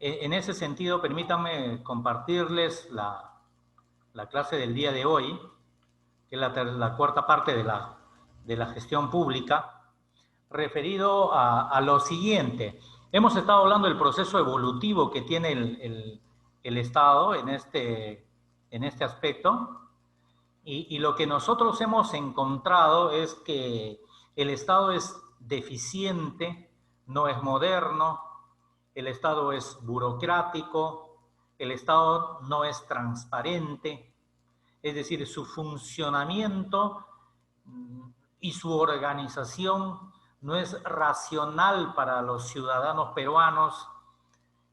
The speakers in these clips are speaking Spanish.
En ese sentido, permítanme compartirles la clase del día de hoy, que es la cuarta parte de la gestión pública, referido a lo siguiente. Hemos estado hablando del proceso evolutivo que tiene el Estado en este aspecto, y lo que nosotros hemos encontrado es que el Estado es deficiente, no es moderno, el Estado es burocrático, el Estado no es transparente, es decir, su funcionamiento y su organización no es racional para los ciudadanos peruanos,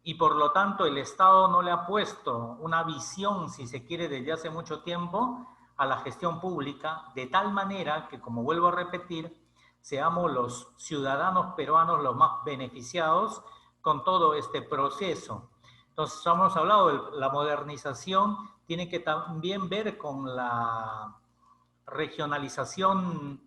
y por lo tanto el Estado no le ha puesto una visión, si se quiere, desde hace mucho tiempo a la gestión pública, de tal manera que, como vuelvo a repetir, seamos los ciudadanos peruanos los más beneficiados con todo este proceso. Entonces, hemos hablado de la modernización, tiene que también ver con la regionalización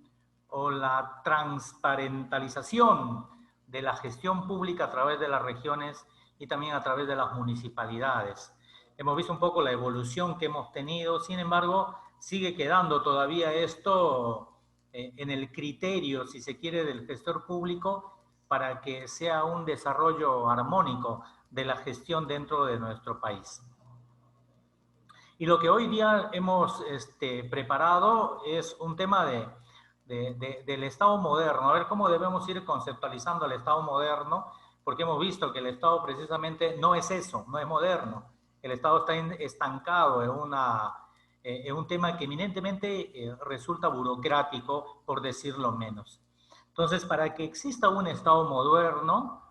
o la transparentalización de la gestión pública a través de las regiones y también a través de las municipalidades. Hemos visto un poco la evolución que hemos tenido, sin embargo, sigue quedando todavía esto en el criterio, si se quiere, del gestor público para que sea un desarrollo armónico de la gestión dentro de nuestro país. Y lo que hoy día hemos preparado es un tema del Estado moderno, a ver cómo debemos ir conceptualizando el Estado moderno, porque hemos visto que el Estado precisamente no es eso, no es moderno. El Estado está estancado en un tema que eminentemente resulta burocrático, por decirlo menos. Entonces, para que exista un Estado moderno,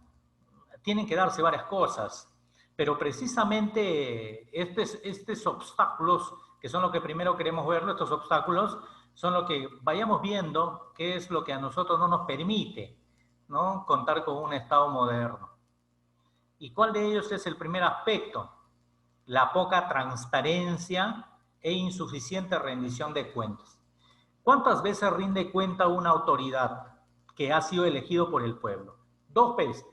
tienen que darse varias cosas, pero precisamente estos obstáculos, que son lo que primero queremos ver, estos obstáculos son lo que vayamos viendo, qué es lo que a nosotros no nos permite, ¿no?, contar con un Estado moderno. ¿Y cuál de ellos es el primer aspecto? La poca transparencia e insuficiente rendición de cuentas. ¿Cuántas veces rinde cuenta una autoridad que ha sido elegido por el pueblo? 2 veces.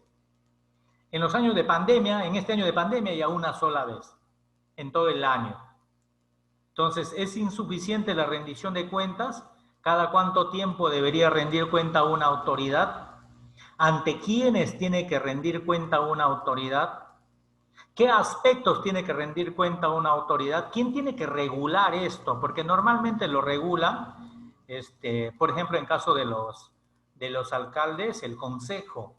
En los años de pandemia, en este año de pandemia, ya una sola vez, en todo el año. Entonces, ¿es insuficiente la rendición de cuentas? ¿Cada cuánto tiempo debería rendir cuenta una autoridad? ¿Ante quiénes tiene que rendir cuenta una autoridad? ¿Qué aspectos tiene que rendir cuenta una autoridad? ¿Quién tiene que regular esto? Porque normalmente lo regula, por ejemplo, en caso de los alcaldes, el consejo.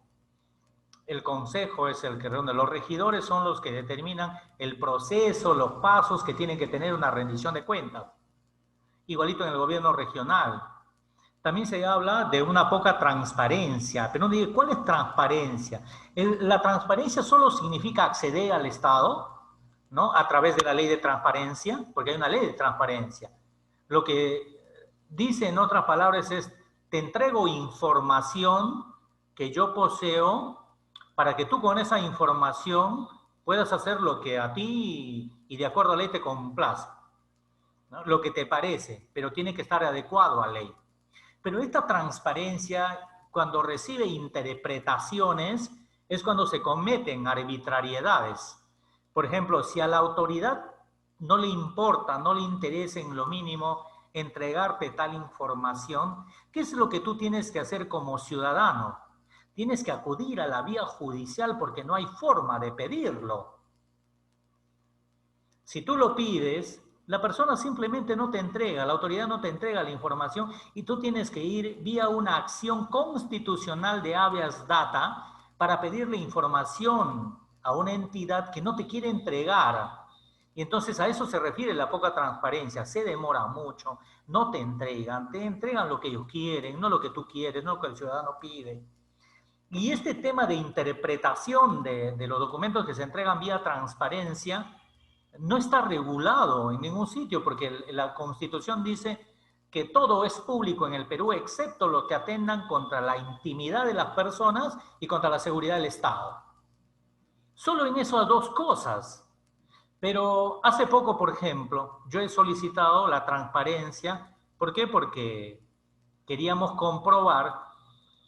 El consejo es el que reúne. Los regidores son los que determinan el proceso, los pasos que tienen que tener una rendición de cuentas. Igualito en el gobierno regional. También se habla de una poca transparencia. Pero no digo, ¿cuál es transparencia? La transparencia solo significa acceder al Estado, ¿no?, a través de la ley de transparencia, porque hay una ley de transparencia. Lo que dice, en otras palabras, es: te entrego información que yo poseo para que tú con esa información puedas hacer lo que a ti y de acuerdo a la ley te complace, ¿no?, lo que te parece, pero tiene que estar adecuado a la ley. Pero esta transparencia, cuando recibe interpretaciones, es cuando se cometen arbitrariedades. Por ejemplo, si a la autoridad no le importa, no le interesa en lo mínimo entregarte tal información, ¿qué es lo que tú tienes que hacer como ciudadano? Tienes que acudir a la vía judicial porque no hay forma de pedirlo. Si tú lo pides, la persona simplemente no te entrega, la autoridad no te entrega la información y tú tienes que ir vía una acción constitucional de habeas data para pedirle información a una entidad que no te quiere entregar. Y entonces a eso se refiere la poca transparencia. Se demora mucho, no te entregan lo que ellos quieren, no lo que tú quieres, no lo que el ciudadano pide. Y este tema de interpretación de los documentos que se entregan vía transparencia no está regulado en ningún sitio, porque la Constitución dice que todo es público en el Perú, excepto lo que atentan contra la intimidad de las personas y contra la seguridad del Estado. Solo en esas 2 cosas. Pero hace poco, por ejemplo, yo he solicitado la transparencia. ¿Por qué? Porque queríamos comprobar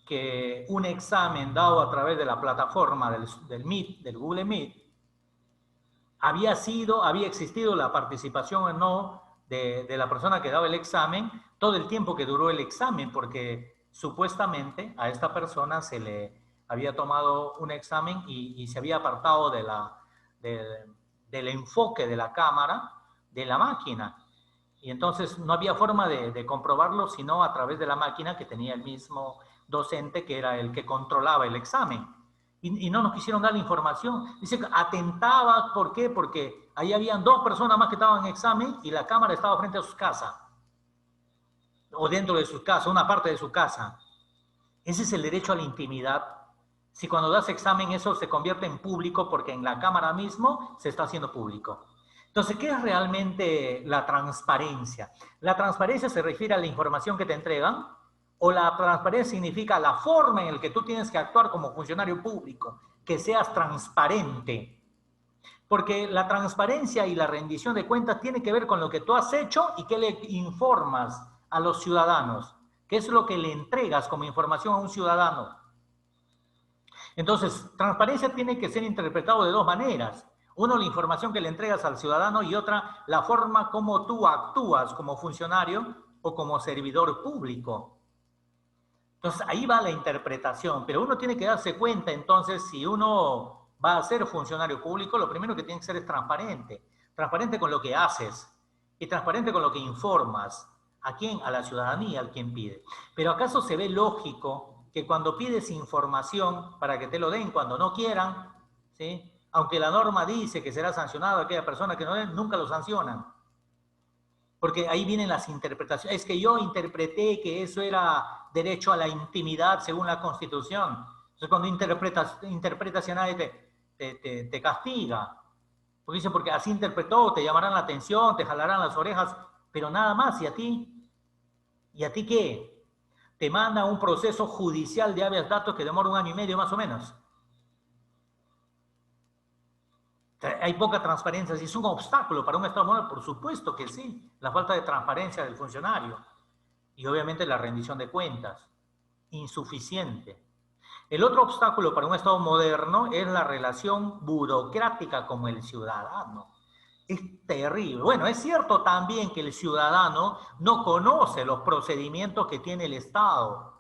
que un examen dado a través de la plataforma del Meet, del Google Meet, había existido la participación o no de la persona que daba el examen todo el tiempo que duró el examen, porque supuestamente a esta persona se le había tomado un examen y se había apartado del enfoque de la cámara de la máquina. Y entonces no había forma de comprobarlo sino a través de la máquina que tenía el mismo docente que era el que controlaba el examen. Y no nos quisieron dar la información. Dice que atentaba, ¿por qué? Porque ahí habían 2 personas más que estaban en examen y la cámara estaba frente a sus casas. O dentro de sus casas, una parte de su casa. Ese es el derecho a la intimidad. Si cuando das examen eso se convierte en público porque en la cámara mismo se está haciendo público. Entonces, ¿qué es realmente la transparencia? La transparencia se refiere a la información que te entregan, o la transparencia significa la forma en la que tú tienes que actuar como funcionario público, que seas transparente. Porque la transparencia y la rendición de cuentas tiene que ver con lo que tú has hecho y que le informas a los ciudadanos. ¿Qué es lo que le entregas como información a un ciudadano? Entonces, transparencia tiene que ser interpretado de 2 maneras. Uno, la información que le entregas al ciudadano y otra, la forma como tú actúas como funcionario o como servidor público. Entonces, ahí va la interpretación, pero uno tiene que darse cuenta, entonces, si uno va a ser funcionario público, lo primero que tiene que ser es transparente. Transparente con lo que haces y transparente con lo que informas. ¿A quién? A la ciudadanía, al quien pide. Pero ¿acaso se ve lógico que cuando pides información para que te lo den cuando no quieran, ¿sí?, aunque la norma dice que será sancionado aquella persona que no den, nunca lo sancionan? Porque ahí vienen las interpretaciones. Es que yo interpreté que eso era derecho a la intimidad según la Constitución. Entonces, cuando interpretas y a nadie te castiga. Porque dice, porque así interpretó, te llamarán la atención, te jalarán las orejas, pero nada más. ¿Y a ti? ¿Y a ti qué? Te manda un proceso judicial de habeas datos que demora 1 año y medio más o menos. Hay poca transparencia. ¿Si es un obstáculo para un Estado moderno? Por supuesto que sí. La falta de transparencia del funcionario. Y obviamente la rendición de cuentas. Insuficiente. El otro obstáculo para un Estado moderno es la relación burocrática con el ciudadano. Es terrible. Bueno, es cierto también que el ciudadano no conoce los procedimientos que tiene el Estado,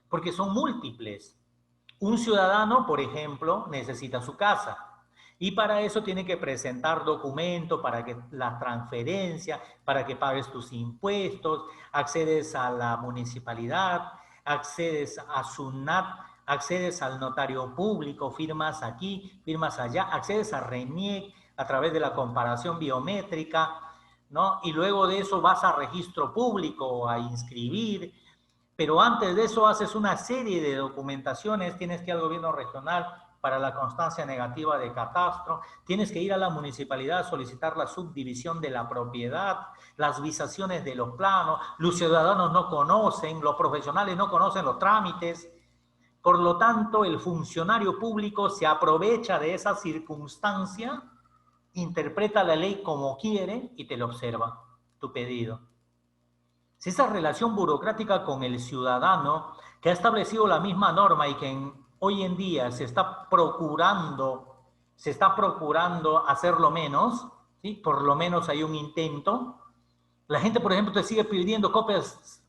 porque son múltiples. Un ciudadano, por ejemplo, necesita su casa. Y para eso tiene que presentar documentos para que la transferencia, para que pagues tus impuestos, accedes a la municipalidad, accedes a SUNAT, accedes al notario público, firmas aquí, firmas allá, accedes a RENIEC a través de la comparación biométrica, ¿no? Y luego de eso vas a registro público a inscribir, pero antes de eso haces una serie de documentaciones, tienes que ir al gobierno regional para la constancia negativa de catastro, tienes que ir a la municipalidad a solicitar la subdivisión de la propiedad, las visaciones de los planos, los ciudadanos no conocen, los profesionales no conocen los trámites, por lo tanto el funcionario público se aprovecha de esa circunstancia, interpreta la ley como quiere y te lo observa, tu pedido. Si esa relación burocrática con el ciudadano que ha establecido la misma norma y que hoy en día se está procurando hacerlo menos, ¿sí? Por lo menos hay un intento. La gente, por ejemplo, te sigue pidiendo copias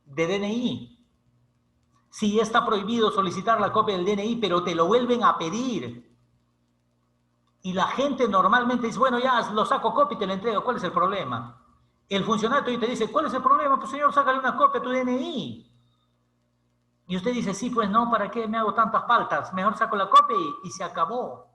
de DNI. Sí, está prohibido solicitar la copia del DNI, pero te lo vuelven a pedir. Y la gente normalmente dice, bueno, ya lo saco copia y te lo entrego. ¿Cuál es el problema? El funcionario te dice, ¿cuál es el problema? Pues señor, sácale una copia a tu DNI. Y usted dice, sí, pues no, ¿para qué me hago tantas faltas? Mejor saco la copia y se acabó.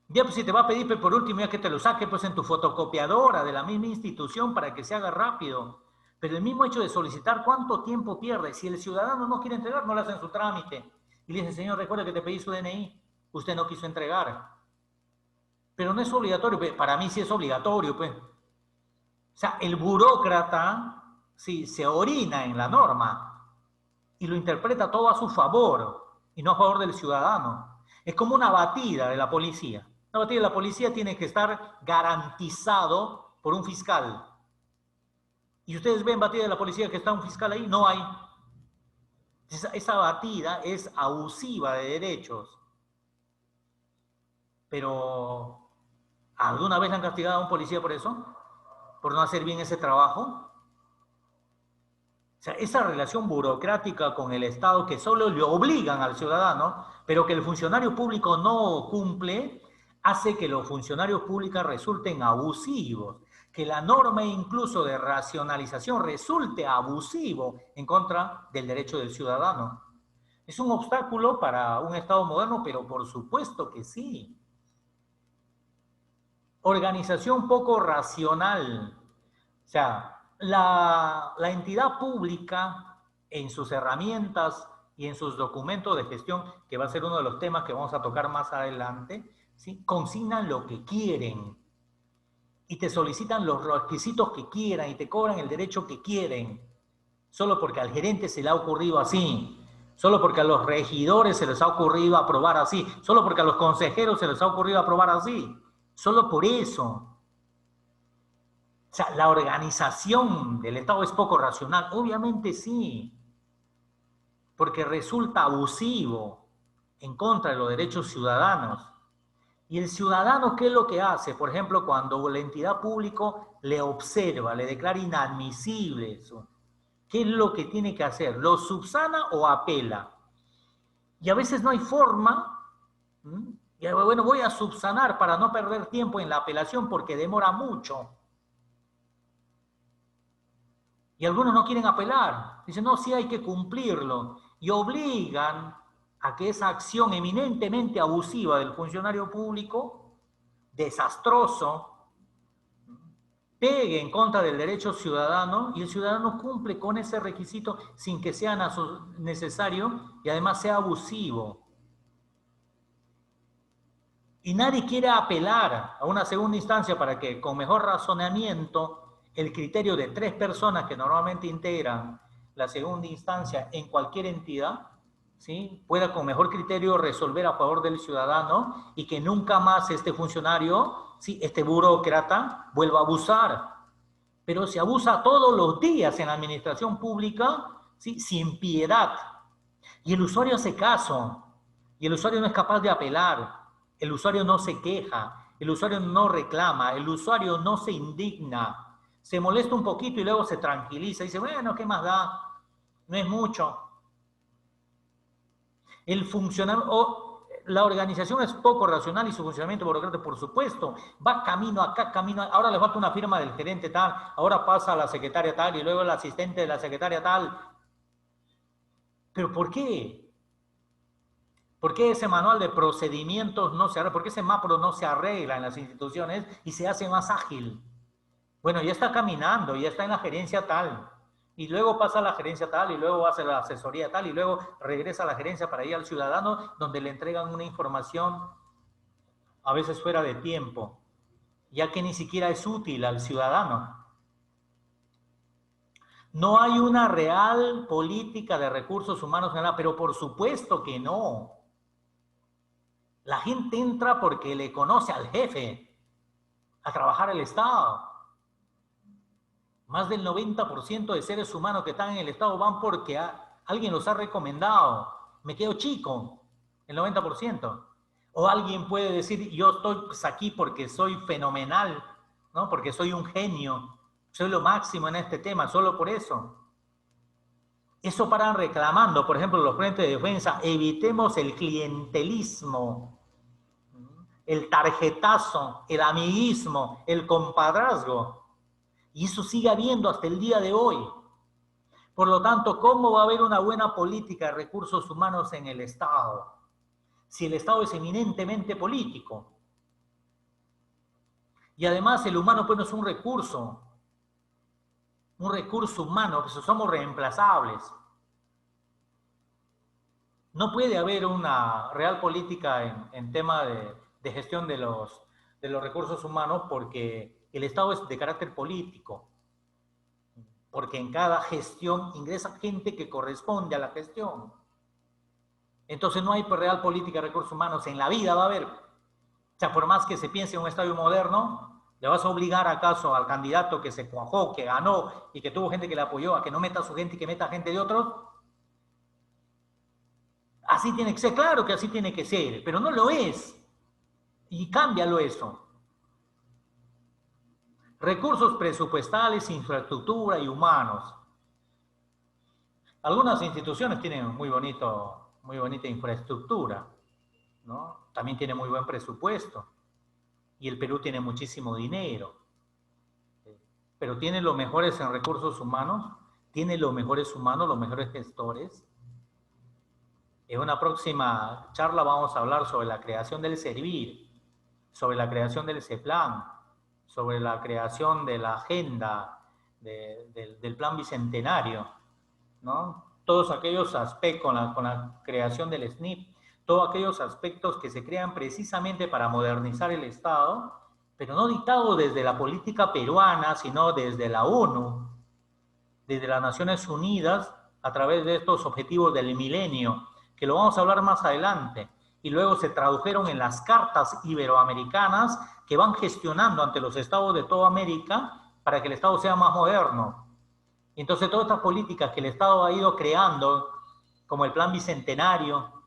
Ya, pues si te va a pedir pues, por último ya que te lo saque pues en tu fotocopiadora de la misma institución para que se haga rápido. Pero el mismo hecho de solicitar, ¿cuánto tiempo pierde? Si el ciudadano no quiere entregar, no le hacen su trámite. Y le dicen, señor, recuerda que te pedí su DNI. Usted no quiso entregar. Pero no es obligatorio. Pues, para mí sí es obligatorio, pues. O sea, el burócrata sí, se orina en la norma y lo interpreta todo a su favor y no a favor del ciudadano. Es como una batida de la policía. Una batida de la policía tiene que estar garantizado por un fiscal. Y ustedes ven batida de la policía que está un fiscal ahí, no hay. Esa batida es abusiva de derechos. Pero, ¿alguna vez le han castigado a un policía por eso? ¿Por no hacer bien ese trabajo? O sea, esa relación burocrática con el Estado que solo le obligan al ciudadano, pero que el funcionario público no cumple, hace que los funcionarios públicos resulten abusivos, que la norma incluso de racionalización resulte abusivo en contra del derecho del ciudadano. ¿Es un obstáculo para un Estado moderno? Pero por supuesto que sí. Organización poco racional. O sea, la entidad pública en sus herramientas y en sus documentos de gestión, que va a ser uno de los temas que vamos a tocar más adelante, ¿sí? Consignan lo que quieren y te solicitan los requisitos que quieran y te cobran el derecho que quieren, solo porque al gerente se le ha ocurrido así, solo porque a los regidores se les ha ocurrido aprobar así, solo porque a los consejeros se les ha ocurrido aprobar así, solo por eso. O sea, la organización del Estado es poco racional. Obviamente sí, porque resulta abusivo en contra de los derechos ciudadanos. ¿Y el ciudadano qué es lo que hace? Por ejemplo, cuando la entidad pública le observa, le declara inadmisible eso, ¿qué es lo que tiene que hacer? ¿Lo subsana o apela? Y a veces no hay forma. Y bueno, voy a subsanar para no perder tiempo en la apelación porque demora mucho. Y algunos no quieren apelar. Dicen, no, sí hay que cumplirlo. Y obligan a que esa acción eminentemente abusiva del funcionario público, desastroso, pegue en contra del derecho ciudadano y el ciudadano cumple con ese requisito sin que sea necesario y además sea abusivo. Y nadie quiere apelar a una segunda instancia para que con mejor razonamiento el criterio de 3 personas que normalmente integran la segunda instancia en cualquier entidad, ¿sí? Pueda con mejor criterio resolver a favor del ciudadano y que nunca más este funcionario, ¿sí? Este burócrata, vuelva a abusar. Pero se abusa todos los días en la administración pública, ¿sí? Sin piedad. Y el usuario hace caso. Y el usuario no es capaz de apelar. El usuario no se queja. El usuario no reclama. El usuario no se indigna. Se molesta un poquito y luego se tranquiliza y dice, bueno, ¿qué más da? No es mucho. El funcionamiento, la organización es poco racional y su funcionamiento burocrático, por supuesto, va camino acá, camino, ahora le falta una firma del gerente tal, ahora pasa a la secretaria tal y luego el asistente de la secretaria tal. ¿Pero por qué? ¿Por qué ese manual de procedimientos no se arregla? ¿Por qué ese MAPRO no se arregla en las instituciones y se hace más ágil? Bueno, ya está caminando, ya está en la gerencia tal, y luego pasa a la gerencia tal, y luego hace la asesoría tal, y luego regresa a la gerencia para ir al ciudadano, donde le entregan una información a veces fuera de tiempo, ya que ni siquiera es útil al ciudadano. No hay una real política de recursos humanos, pero por supuesto que no. La gente entra porque le conoce al jefe, a trabajar el Estado. Más del 90% de seres humanos que están en el Estado van porque alguien los ha recomendado. Me quedo chico, el 90%. O alguien puede decir, yo estoy pues, aquí porque soy fenomenal, ¿no? Porque soy un genio, soy lo máximo en este tema, solo por eso. Eso paran reclamando, por ejemplo, los frentes de defensa, evitemos el clientelismo, el tarjetazo, el amiguismo, el compadrazgo. Y eso sigue habiendo hasta el día de hoy. Por lo tanto, ¿cómo va a haber una buena política de recursos humanos en el Estado? Si el Estado es eminentemente político. Y además el humano pues no es un recurso humano, pues somos reemplazables. No puede haber una real política en tema de gestión de los recursos humanos porque el Estado es de carácter político. Porque en cada gestión ingresa gente que corresponde a la gestión. Entonces no hay real política de recursos humanos, en la vida va a haber. O sea, por más que se piense en un estadio moderno, ¿Le vas a obligar acaso al candidato que se cuajó, que ganó y que tuvo gente que le apoyó a que no meta a su gente y que meta gente de otros? Así tiene que ser, claro que así tiene que ser, pero no lo es. Y cámbialo eso. Recursos presupuestales, infraestructura y humanos. Algunas instituciones tienen muy bonita infraestructura, ¿no? También tiene muy buen presupuesto. Y el Perú tiene muchísimo dinero. Pero tiene los mejores en recursos humanos, tiene los mejores humanos, los mejores gestores. En una próxima charla vamos a hablar sobre la creación del Servir, sobre la creación del CEPLAN, sobre la creación de la agenda del plan bicentenario, ¿no? Todos aquellos aspectos con la creación del SNIP, todos aquellos aspectos que se crean precisamente para modernizar el Estado, pero no dictado desde la política peruana, sino desde la ONU, desde las Naciones Unidas, a través de estos objetivos del milenio, que lo vamos a hablar más adelante, y luego se tradujeron en las cartas iberoamericanas que van gestionando ante los estados de toda América para que el Estado sea más moderno. Y entonces todas estas políticas que el Estado ha ido creando, como el plan bicentenario,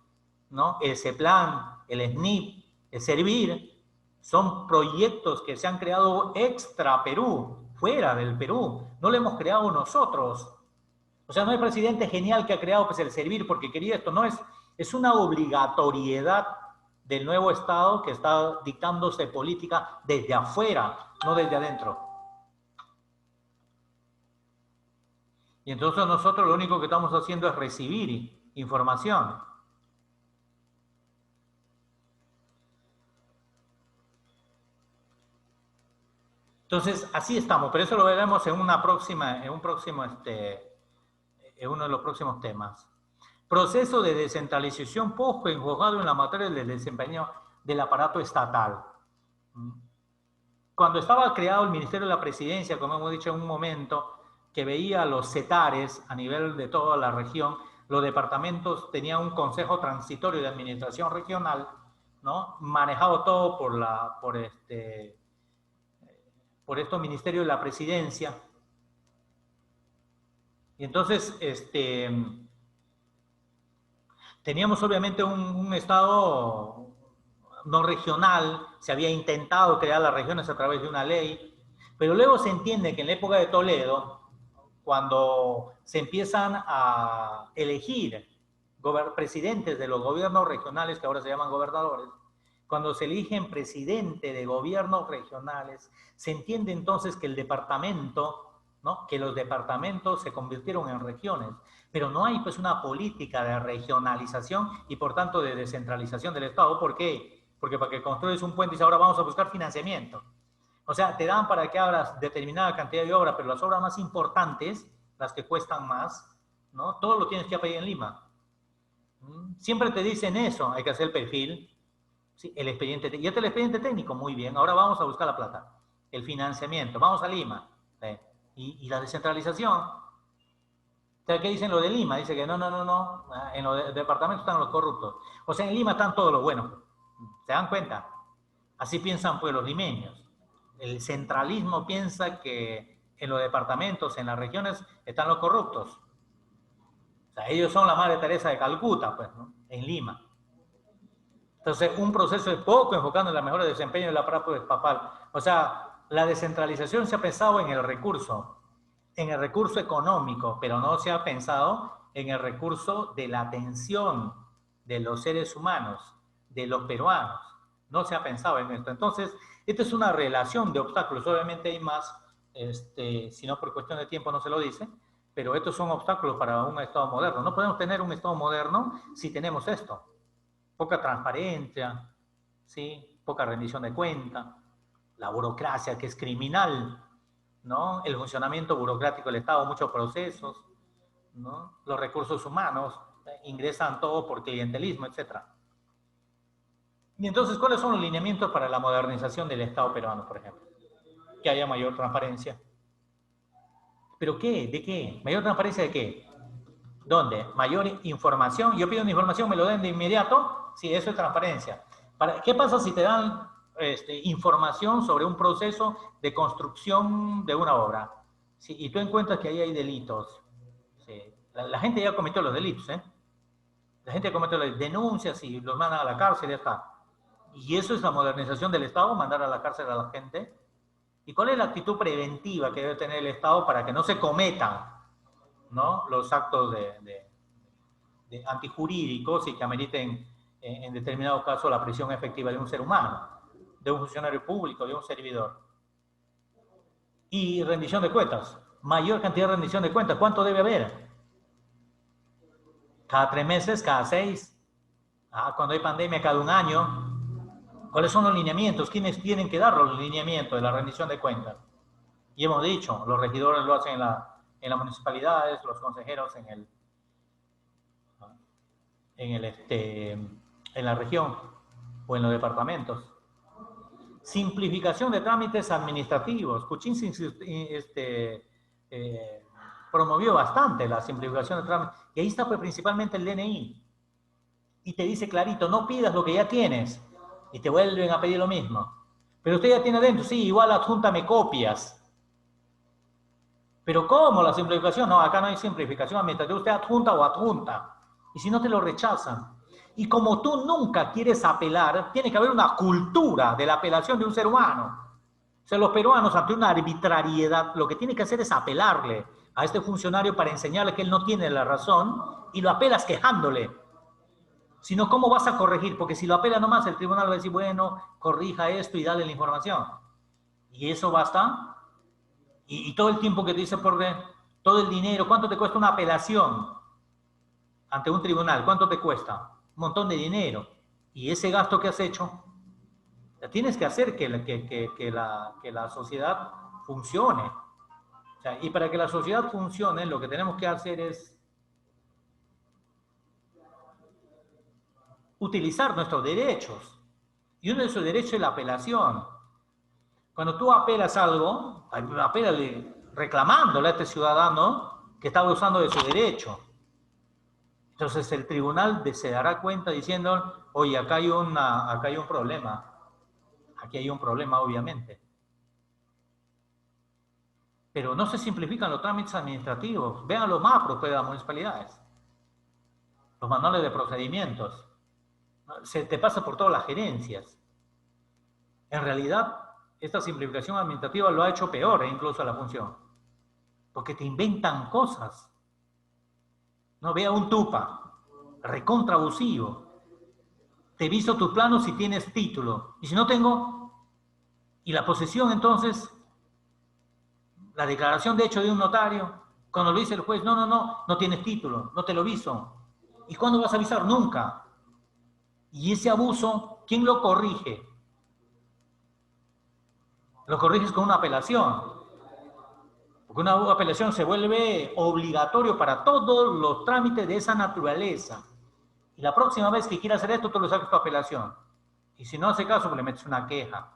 ¿no? El CEPLAN, el SNIP, el Servir, son proyectos que se han creado extra Perú, fuera del Perú. No lo hemos creado nosotros. O sea, no hay presidente genial que ha creado pues, el Servir porque quería esto. No, es una obligatoriedad del nuevo Estado que está dictándose política desde afuera, no desde adentro. Y entonces nosotros lo único que estamos haciendo es recibir información. Entonces, así estamos, pero eso lo veremos en uno de los próximos temas. Proceso de descentralización poco enfocado en la materia del desempeño del aparato estatal. Cuando estaba creado el Ministerio de la Presidencia, como hemos dicho en un momento, que veía los CETARES a nivel de toda la región, los departamentos tenían un consejo transitorio de administración regional, ¿no? Manejado todo por estos ministerios de la Presidencia. Y entonces, teníamos obviamente un Estado no regional, se había intentado crear las regiones a través de una ley, pero luego se entiende que en la época de Toledo, cuando se empiezan a elegir presidentes de los gobiernos regionales, que ahora se llaman gobernadores, cuando se eligen presidente de gobiernos regionales, se entiende entonces que el departamento, ¿no? Que los departamentos se convirtieron en regiones, pero no hay pues una política de regionalización y por tanto de descentralización del Estado. ¿Por qué? Porque para que construyes un puente y ahora vamos a buscar financiamiento. O sea, te dan para que hagas determinada cantidad de obras, pero las obras más importantes, las que cuestan más, ¿no? Todo lo tienes que pedir en Lima. Siempre te dicen eso, hay que hacer el perfil, ¿sí? El expediente, y este es el expediente técnico, muy bien, ahora vamos a buscar la plata, el financiamiento, vamos a Lima, ¿sí? Y la descentralización. O sea, ¿qué dicen lo de Lima? Dice que no, en los departamentos están los corruptos. O sea, en Lima están todos los buenos. ¿Se dan cuenta? Así piensan pues los limeños. El centralismo piensa que en los departamentos, en las regiones, están los corruptos. O sea, ellos son la Madre Teresa de Calcuta, pues, ¿no? En Lima. Entonces, un proceso de poco enfocando en la mejora de desempeño del aparato estatal. O sea, la descentralización se ha pensado en el recurso económico, pero no se ha pensado en el recurso de la atención de los seres humanos, de los peruanos. No se ha pensado en esto. Entonces, esta es una relación de obstáculos. Obviamente hay más, si no por cuestión de tiempo no se lo dice, pero estos son obstáculos para un Estado moderno. No podemos tener un Estado moderno si tenemos esto. Poca transparencia, ¿sí? Poca rendición de cuenta, la burocracia que es criminal, ¿no? El funcionamiento burocrático del Estado, muchos procesos, ¿no? Los recursos humanos ingresan todo por clientelismo, etc. Y entonces, ¿cuáles son los lineamientos para la modernización del Estado peruano, por ejemplo? Que haya mayor transparencia. ¿Pero qué? ¿De qué? ¿Mayor transparencia de qué? ¿Dónde? Mayor información. Yo pido una información, me lo den de inmediato. Sí, eso es transparencia. ¿Qué pasa si te dan información sobre un proceso de construcción de una obra. Sí, y tú encuentras que ahí hay delitos. Sí. La gente ya cometió los delitos, ¿eh? La gente comete las denuncias y los mandan a la cárcel y ya está. Y eso es la modernización del Estado, mandar a la cárcel a la gente. ¿Y cuál es la actitud preventiva que debe tener el Estado para que no se cometan, ¿no?, los actos de antijurídicos y que ameriten en determinado caso la prisión efectiva de un ser humano, de un funcionario público, de un servidor? Y rendición de cuentas, mayor cantidad de rendición de cuentas. ¿Cuánto debe haber? ¿Cada 3 meses? ¿Cada 6? Cuando hay pandemia, cada 1 año. ¿Cuáles son los lineamientos? ¿Quiénes tienen que dar los lineamientos de la rendición de cuentas? Y hemos dicho, los regidores lo hacen en las municipalidades, los consejeros en la región o en los departamentos. Simplificación de trámites administrativos. Kuczyn promovió bastante la simplificación de trámites. Y ahí está pues principalmente el DNI. Y te dice clarito, no pidas lo que ya tienes. Y te vuelven a pedir lo mismo. Pero usted ya tiene adentro, sí, igual adjúntame copias. Pero ¿cómo la simplificación? No, acá no hay simplificación administrativa. Usted adjunta o adjunta. Y si no, te lo rechazan. Y como tú nunca quieres apelar, tiene que haber una cultura de la apelación de un ser humano. O sea, los peruanos, ante una arbitrariedad, lo que tienen que hacer es apelarle a este funcionario para enseñarle que él no tiene la razón y lo apelas quejándole. Si no, ¿cómo vas a corregir? Porque si lo apela nomás, el tribunal va a decir, bueno, corrija esto y dale la información. ¿Y eso basta? Y todo el tiempo que te dice todo el dinero, ¿cuánto te cuesta una apelación ante un tribunal? ¿Cuánto te cuesta? Un montón de dinero. Y ese gasto que has hecho, tienes que hacer que la sociedad funcione. O sea, y para que la sociedad funcione, lo que tenemos que hacer es utilizar nuestros derechos. Y uno de esos derechos es la apelación. Cuando tú apelas algo, apélale reclamándole a este ciudadano que está abusando de su derecho. Entonces el tribunal se dará cuenta diciendo, oye, acá hay un problema. Aquí hay un problema, obviamente. Pero no se simplifican los trámites administrativos. Vean los macros de las municipalidades. Los manuales de procedimientos. Se te pasa por todas las gerencias. En realidad, esta simplificación administrativa lo ha hecho peor, incluso a la función. Porque te inventan cosas. No, vea un tupa, recontra abusivo. Te visto tus planos si tienes título. Y si no tengo, y la posesión entonces, la declaración de hecho de un notario, cuando lo dice el juez, no tienes título, no te lo viso. ¿Y cuándo vas a avisar? Nunca. Y ese abuso, ¿quién lo corrige? Lo corriges con una apelación. Porque una apelación se vuelve obligatorio para todos los trámites de esa naturaleza. Y la próxima vez que quieras hacer esto, tú lo sacas tu apelación. Y si no hace caso, pues le metes una queja.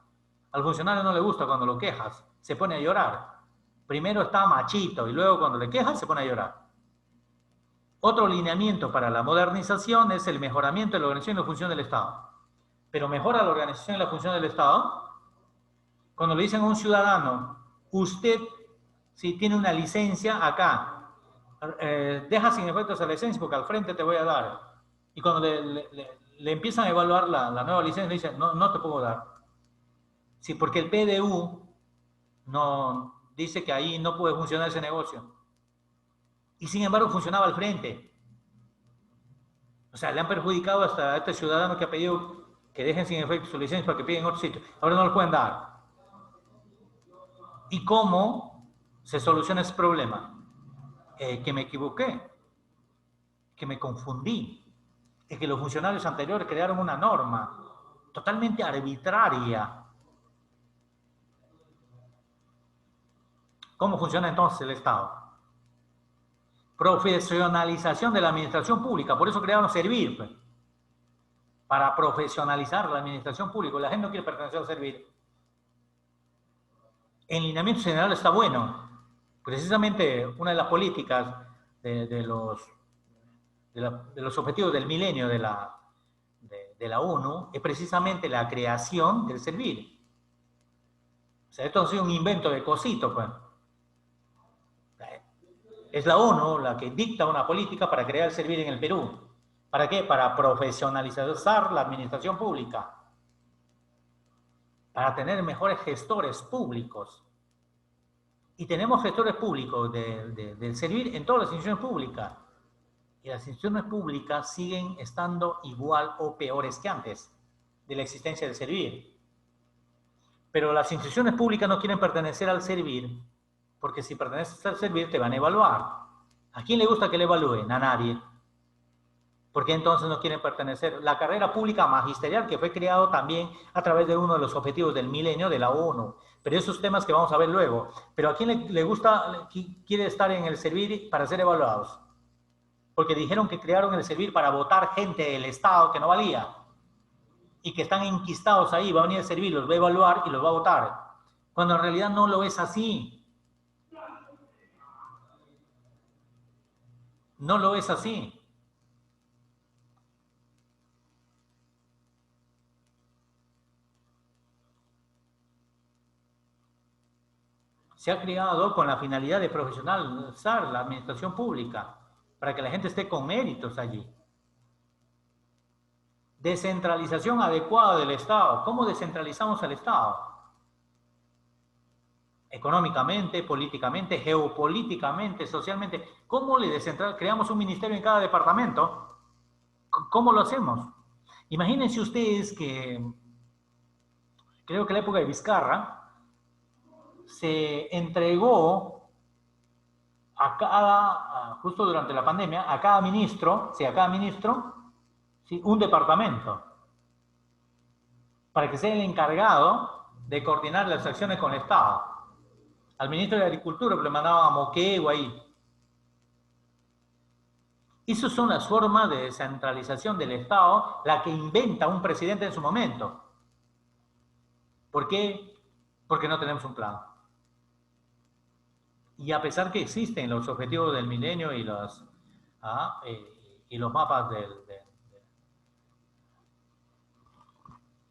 Al funcionario no le gusta cuando lo quejas, se pone a llorar. Primero está machito y luego cuando le quejas se pone a llorar. Otro lineamiento para la modernización es el mejoramiento de la organización y la función del Estado. Pero mejora la organización y la función del Estado cuando le dicen a un ciudadano, usted, si tiene una licencia acá, deja sin efecto esa licencia porque al frente te voy a dar. Y cuando le empiezan a evaluar la nueva licencia, le dicen, no te puedo dar. Sí, porque el PDU no dice que ahí no puede funcionar ese negocio. Y sin embargo funcionaba al frente. O sea, le han perjudicado hasta a este ciudadano que ha pedido que dejen sin efecto su licencia para que piden en otro sitio. Ahora no lo pueden dar. ¿Y cómo se soluciona ese problema? Que me equivoqué, que me confundí, es que los funcionarios anteriores crearon una norma totalmente arbitraria. ¿Cómo funciona entonces el Estado? Profesionalización de la administración pública, por eso crearon Servir, pues, para profesionalizar la administración pública. La gente no quiere pertenecer a Servir. En lineamiento general está bueno. Precisamente una de las políticas de los objetivos del milenio de de la ONU es precisamente la creación del servir. O sea, esto ha sido un invento de Cosito, pues. Es la ONU la que dicta una política para crear el servir en el Perú. ¿Para qué? Para profesionalizar la administración pública. Para tener mejores gestores públicos. Y tenemos gestores públicos del servir en todas las instituciones públicas. Y las instituciones públicas siguen estando igual o peores que antes de la existencia del servir. Pero las instituciones públicas no quieren pertenecer al servir, porque si perteneces al servir te van a evaluar. ¿A quién le gusta que le evalúen? A nadie. ¿Por qué entonces no quieren pertenecer? La carrera pública magisterial, que fue creado también a través de uno de los objetivos del milenio de la ONU. Pero esos temas que vamos a ver luego. Pero ¿a quién le gusta, quiere estar en el servir para ser evaluados? Porque dijeron que crearon el servir para votar gente del Estado que no valía. Y que están enquistados ahí, va a venir el servir, los va a evaluar y los va a votar. Cuando en realidad no lo es así. No lo es así. Se ha creado con la finalidad de profesionalizar la administración pública, para que la gente esté con méritos allí. Descentralización adecuada del Estado. ¿Cómo descentralizamos al Estado? Económicamente, políticamente, geopolíticamente, socialmente. ¿Cómo le descentralizamos? Creamos un ministerio en cada departamento. ¿Cómo lo hacemos? Imagínense ustedes que, creo que en la época de Vizcarra, se entregó a cada, justo durante la pandemia, a cada ministro, ¿sí? Un departamento, para que sea el encargado de coordinar las acciones con el Estado. Al ministro de Agricultura le mandaban a Moquegua ahí. Esas son las formas de descentralización del Estado, la que inventa un presidente en su momento. ¿Por qué? Porque no tenemos un plan. Y a pesar que existen los objetivos del milenio y los mapas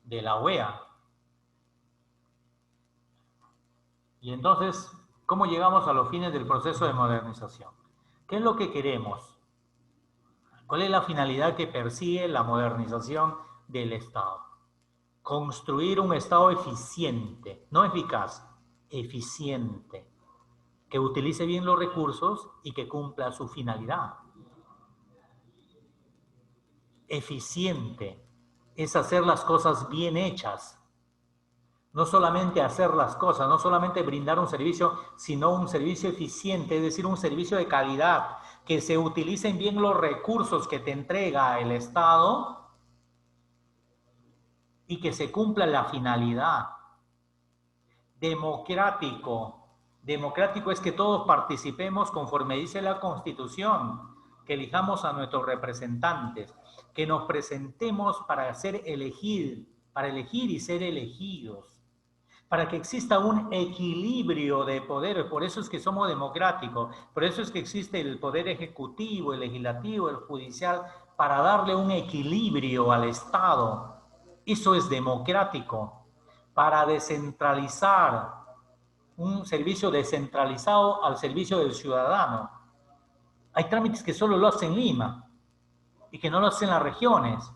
de la OEA. Y entonces, ¿cómo llegamos a los fines del proceso de modernización? ¿Qué es lo que queremos? ¿Cuál es la finalidad que persigue la modernización del Estado? Construir un Estado eficiente, no eficaz, eficiente, que utilice bien los recursos y que cumpla su finalidad. Eficiente es hacer las cosas bien hechas. No solamente hacer las cosas, no solamente brindar un servicio, sino un servicio eficiente, es decir, un servicio de calidad, que se utilicen bien los recursos que te entrega el Estado y que se cumpla la finalidad. Democrático. Democrático es que todos participemos conforme dice la Constitución, que elijamos a nuestros representantes, que nos presentemos para elegir y ser elegidos, para que exista un equilibrio de poderes. Por eso es que somos democráticos, por eso es que existe el poder ejecutivo, el legislativo, el judicial, para darle un equilibrio al Estado. Eso es democrático. Para descentralizar, un servicio descentralizado al servicio del ciudadano. Hay trámites que solo lo hacen en Lima y que no lo hacen en las regiones.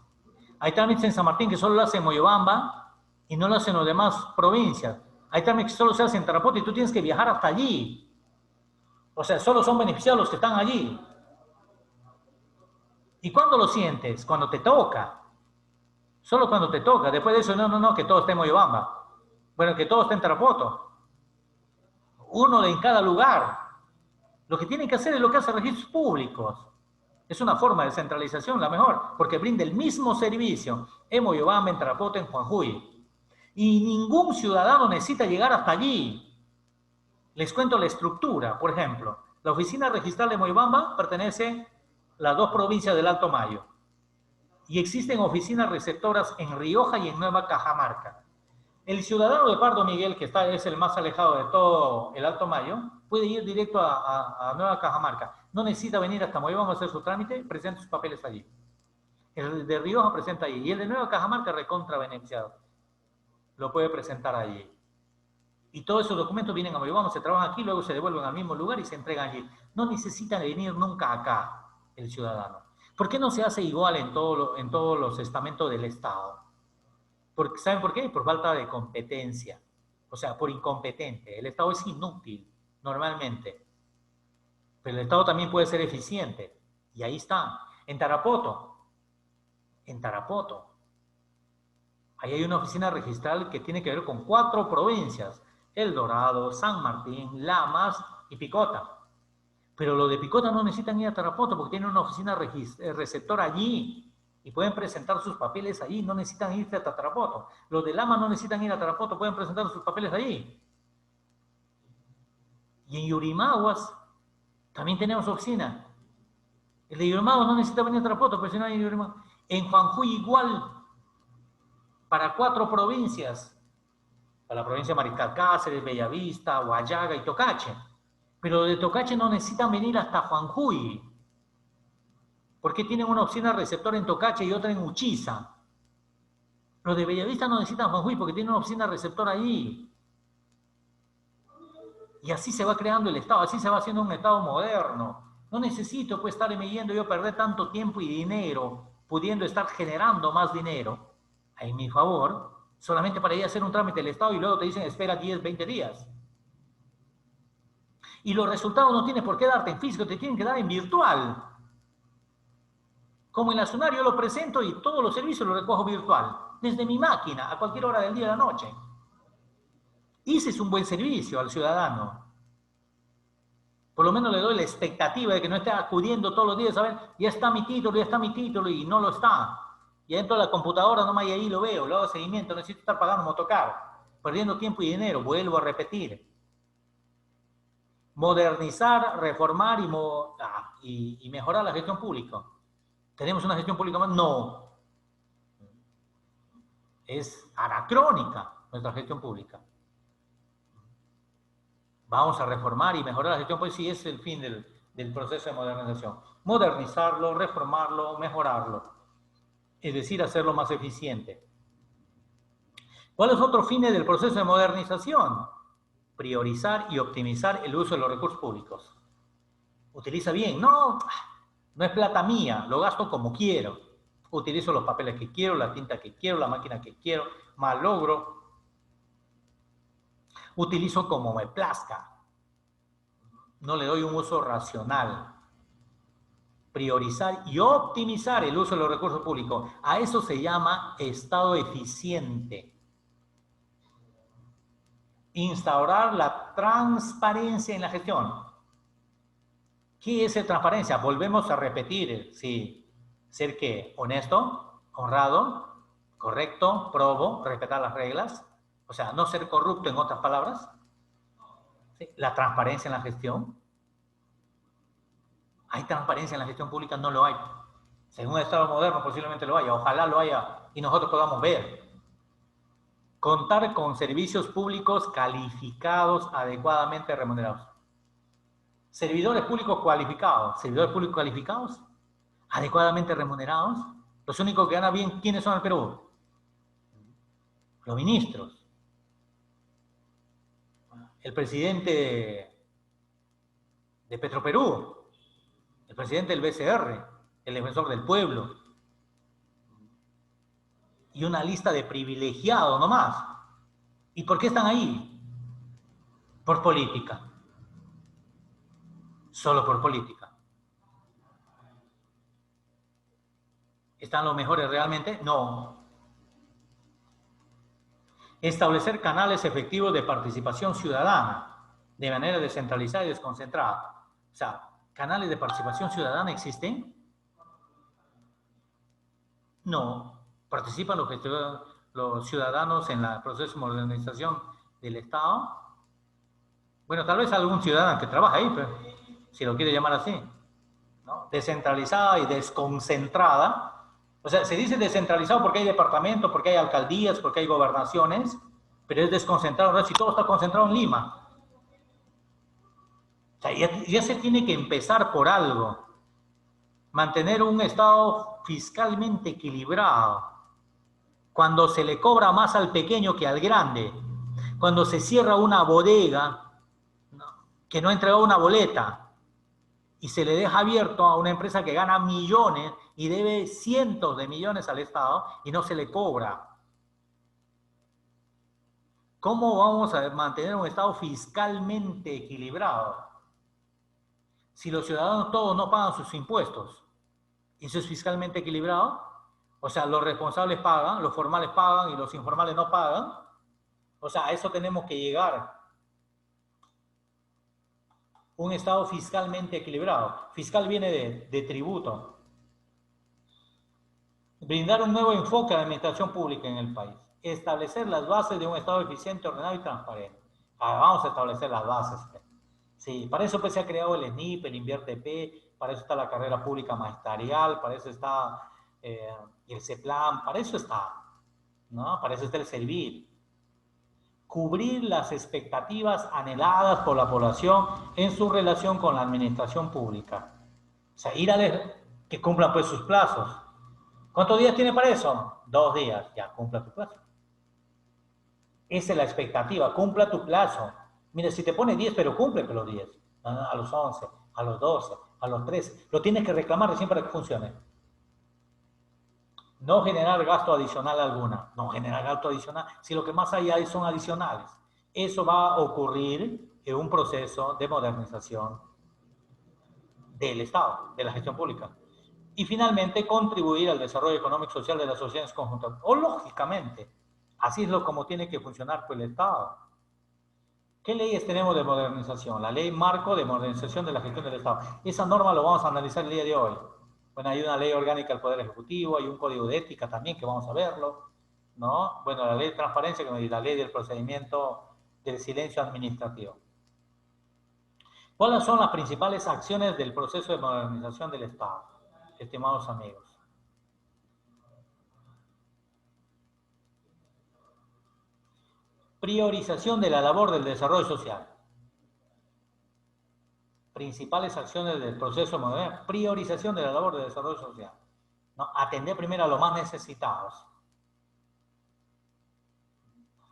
Hay trámites en San Martín que solo lo hacen en Moyobamba y no lo hacen en las demás provincias. Hay trámites que solo se hacen en Tarapoto y tú tienes que viajar hasta allí. O sea, solo son beneficiados los que están allí. ¿Y cuándo lo sientes? Cuando te toca. Solo cuando te toca. Después de eso, no, que todo esté en Moyobamba. Bueno, que todo esté en Tarapoto. Uno en cada lugar. Lo que tienen que hacer es lo que hace registros públicos. Es una forma de centralización la mejor, porque brinda el mismo servicio en Moyobamba, en Tarapoto, en Jujuy. Y ningún ciudadano necesita llegar hasta allí. Les cuento la estructura. Por ejemplo, la oficina registral de Moyobamba pertenece a las dos provincias del Alto Mayo. Y existen oficinas receptoras en Rioja y en Nueva Cajamarca. El ciudadano de Pardo Miguel, que es el más alejado de todo el Alto Mayo, puede ir directo a Nueva Cajamarca. No necesita venir hasta Moyobamba a hacer su trámite, presenta sus papeles allí. El de Rioja presenta allí. Y el de Nueva Cajamarca recontra beneficiado. Lo puede presentar allí. Y todos esos documentos vienen a Moyobamba, se trabajan aquí, luego se devuelven al mismo lugar y se entregan allí. No necesitan venir nunca acá el ciudadano. ¿Por qué no se hace igual en todos los estamentos del Estado? Porque, ¿saben por qué? Por falta de competencia. O sea, por incompetente. El Estado es inútil, normalmente. Pero el Estado también puede ser eficiente. Y ahí está. En Tarapoto, ahí hay una oficina registral que tiene que ver con 4 provincias. El Dorado, San Martín, Lamas y Picota. Pero los de Picota no necesitan ir a Tarapoto porque tienen una oficina receptora allí y pueden presentar sus papeles allí, no necesitan irse a Tarapoto. Los de Lamas no necesitan ir a Tarapoto, pueden presentar sus papeles allí. Y en Yurimaguas también tenemos oficina. El de Yurimaguas no necesita venir a Tarapoto, pero si no hay Yurimaguas. En Juanjuy igual, para 4 provincias. Para la provincia de Mariscal Cáceres, Bellavista, Guayaga y Tocache. Pero de Tocache no necesitan venir hasta Juanjuy. Porque tienen una oficina receptora en Tocache y otra en Uchiza. Los de Bellavista no necesitan Juanjuy porque tienen una oficina receptora ahí. Y así se va creando el Estado, así se va haciendo un Estado moderno. No necesito pues estarme yendo yo a perder tanto tiempo y dinero, pudiendo estar generando más dinero en mi favor, solamente para ir a hacer un trámite del Estado y luego te dicen espera 10, 20 días. Y los resultados no tienes por qué darte en físico, te tienen que dar en virtual. Como en la SUNAR yo lo presento y todos los servicios los recojo virtual, desde mi máquina, a cualquier hora del día y de la noche. Ese es un buen servicio al ciudadano. Por lo menos le doy la expectativa de que no esté acudiendo todos los días a ver, ya está mi título, y no lo está. Y dentro de la computadora nomás y ahí lo veo, le hago seguimiento, necesito estar pagando motocar, perdiendo tiempo y dinero, vuelvo a repetir. Modernizar, reformar y mejorar la gestión pública. ¿Tenemos una gestión pública más? No. Es anacrónica nuestra gestión pública. Vamos a reformar y mejorar la gestión pública, sí, es el fin del proceso de modernización. Modernizarlo, reformarlo, mejorarlo. Es decir, hacerlo más eficiente. ¿Cuáles son otros fines del proceso de modernización? Priorizar y optimizar el uso de los recursos públicos. Utiliza bien. No es plata mía, lo gasto como quiero. Utilizo los papeles que quiero, la tinta que quiero, la máquina que quiero, malogro. Utilizo como me plazca. No le doy un uso racional. Priorizar y optimizar el uso de los recursos públicos. A eso se llama Estado eficiente. Instaurar la transparencia en la gestión. ¿Qué es la transparencia? Volvemos a repetir, sí. Ser ¿qué? Honesto, honrado, correcto, probo, respetar las reglas. O sea, no ser corrupto en otras palabras. ¿Sí? La transparencia en la gestión. ¿Hay transparencia en la gestión pública? No lo hay. Según el Estado moderno posiblemente lo haya. Ojalá lo haya y nosotros podamos ver. Contar con servicios públicos calificados, adecuadamente remunerados. Servidores públicos cualificados. Servidores públicos cualificados, adecuadamente remunerados. Los únicos que ganan bien, ¿quiénes son en el Perú? Los ministros. El presidente de Petroperú. El presidente del BCR. El defensor del pueblo. Y una lista de privilegiados nomás. ¿Y por qué están ahí? Por política. Solo por política. ¿Están los mejores realmente? No. Establecer canales efectivos de participación ciudadana de manera descentralizada y desconcentrada. O sea, ¿canales de participación ciudadana existen? No. ¿Participan los ciudadanos en el proceso de modernización del Estado? Bueno, tal vez algún ciudadano que trabaja ahí, pero, si lo quiere llamar así, ¿no? Descentralizada y desconcentrada. O sea, se dice descentralizado porque hay departamentos, porque hay alcaldías, porque hay gobernaciones, pero es desconcentrado, ¿no? Si todo está concentrado en Lima. O sea, ya se tiene que empezar por algo. Mantener un Estado fiscalmente equilibrado, cuando se le cobra más al pequeño que al grande, cuando se cierra una bodega, ¿no?, que no ha entregado una boleta y se le deja abierto a una empresa que gana millones y debe cientos de millones al Estado y no se le cobra. ¿Cómo vamos a mantener un Estado fiscalmente equilibrado si los ciudadanos todos no pagan sus impuestos? ¿Eso es fiscalmente equilibrado? O sea, los responsables pagan, los formales pagan y los informales no pagan. O sea, a eso tenemos que llegar. Un Estado fiscalmente equilibrado. Fiscal viene de tributo. Brindar un nuevo enfoque a la administración pública en el país. Establecer las bases de un Estado eficiente, ordenado y transparente. Vamos a establecer las bases. Sí, para eso pues se ha creado el SNIP, el INVIERTE-P, para eso está la carrera pública magisterial, para eso está el CEPLAN, para eso está, ¿no? Para eso está el Servir. Cubrir las expectativas anheladas por la población en su relación con la administración pública. O sea, ir a que cumplan pues sus plazos. ¿Cuántos días tiene para eso? 2 días, ya, cumpla tu plazo. Esa es la expectativa, cumpla tu plazo. Mira, si te pone 10, pero cumple los 10, a los 11, a los 12, a los 13, lo tienes que reclamar recién para que funcione. No generar gasto adicional alguna, no generar gasto adicional, si lo que más hay ahí son adicionales. Eso va a ocurrir en un proceso de modernización del Estado, de la gestión pública. Y finalmente, contribuir al desarrollo económico y social de las sociedades conjuntas. O lógicamente, así es como tiene que funcionar pues, el Estado. ¿Qué leyes tenemos de modernización? La ley marco de modernización de la gestión del Estado. Esa norma lo vamos a analizar el día de hoy. Bueno, hay una ley orgánica del Poder Ejecutivo, hay un código de ética también que vamos a verlo, ¿no? Bueno, la ley de transparencia y la ley del procedimiento del silencio administrativo. ¿Cuáles son las principales acciones del proceso de modernización del Estado, estimados amigos? Priorización de la labor del desarrollo social. Principales acciones del proceso moderno. Priorización de la labor del desarrollo social. ¿No? Atender primero a los más necesitados.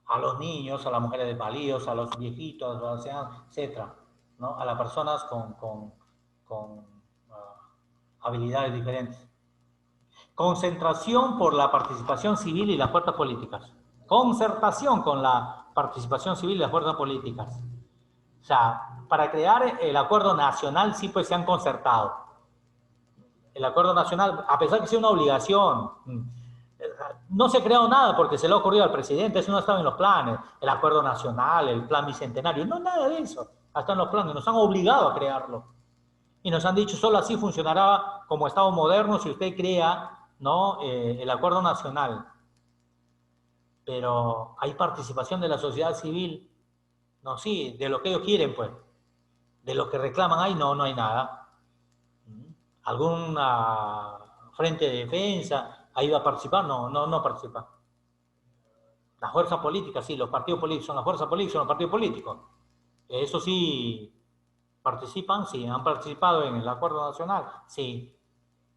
A los niños, a las mujeres desvalidos, a los viejitos, a los ancianos, etc. ¿No? A las personas con habilidades diferentes. Concentración por la participación civil y las fuerzas políticas. Concertación con la participación civil y las fuerzas políticas. O sea, para crear el acuerdo nacional sí pues se han concertado. El acuerdo nacional, a pesar de que sea una obligación, no se ha creado nada porque se le ha ocurrido al presidente, eso no estaba en los planes, el acuerdo nacional, el plan bicentenario, no, nada de eso, está en los planes, nos han obligado a crearlo. Y nos han dicho, solo así funcionará como Estado moderno si usted crea, ¿no?, el acuerdo nacional. Pero hay participación de la sociedad civil. No, sí, de lo que ellos quieren, pues. De lo que reclaman ahí, no hay nada. ¿Alguna frente de defensa ha ido a participar? No participa. Las fuerzas políticas, sí, los partidos políticos son las fuerzas políticas, son los partidos políticos. Eso sí, participan, sí, han participado en el acuerdo nacional, sí.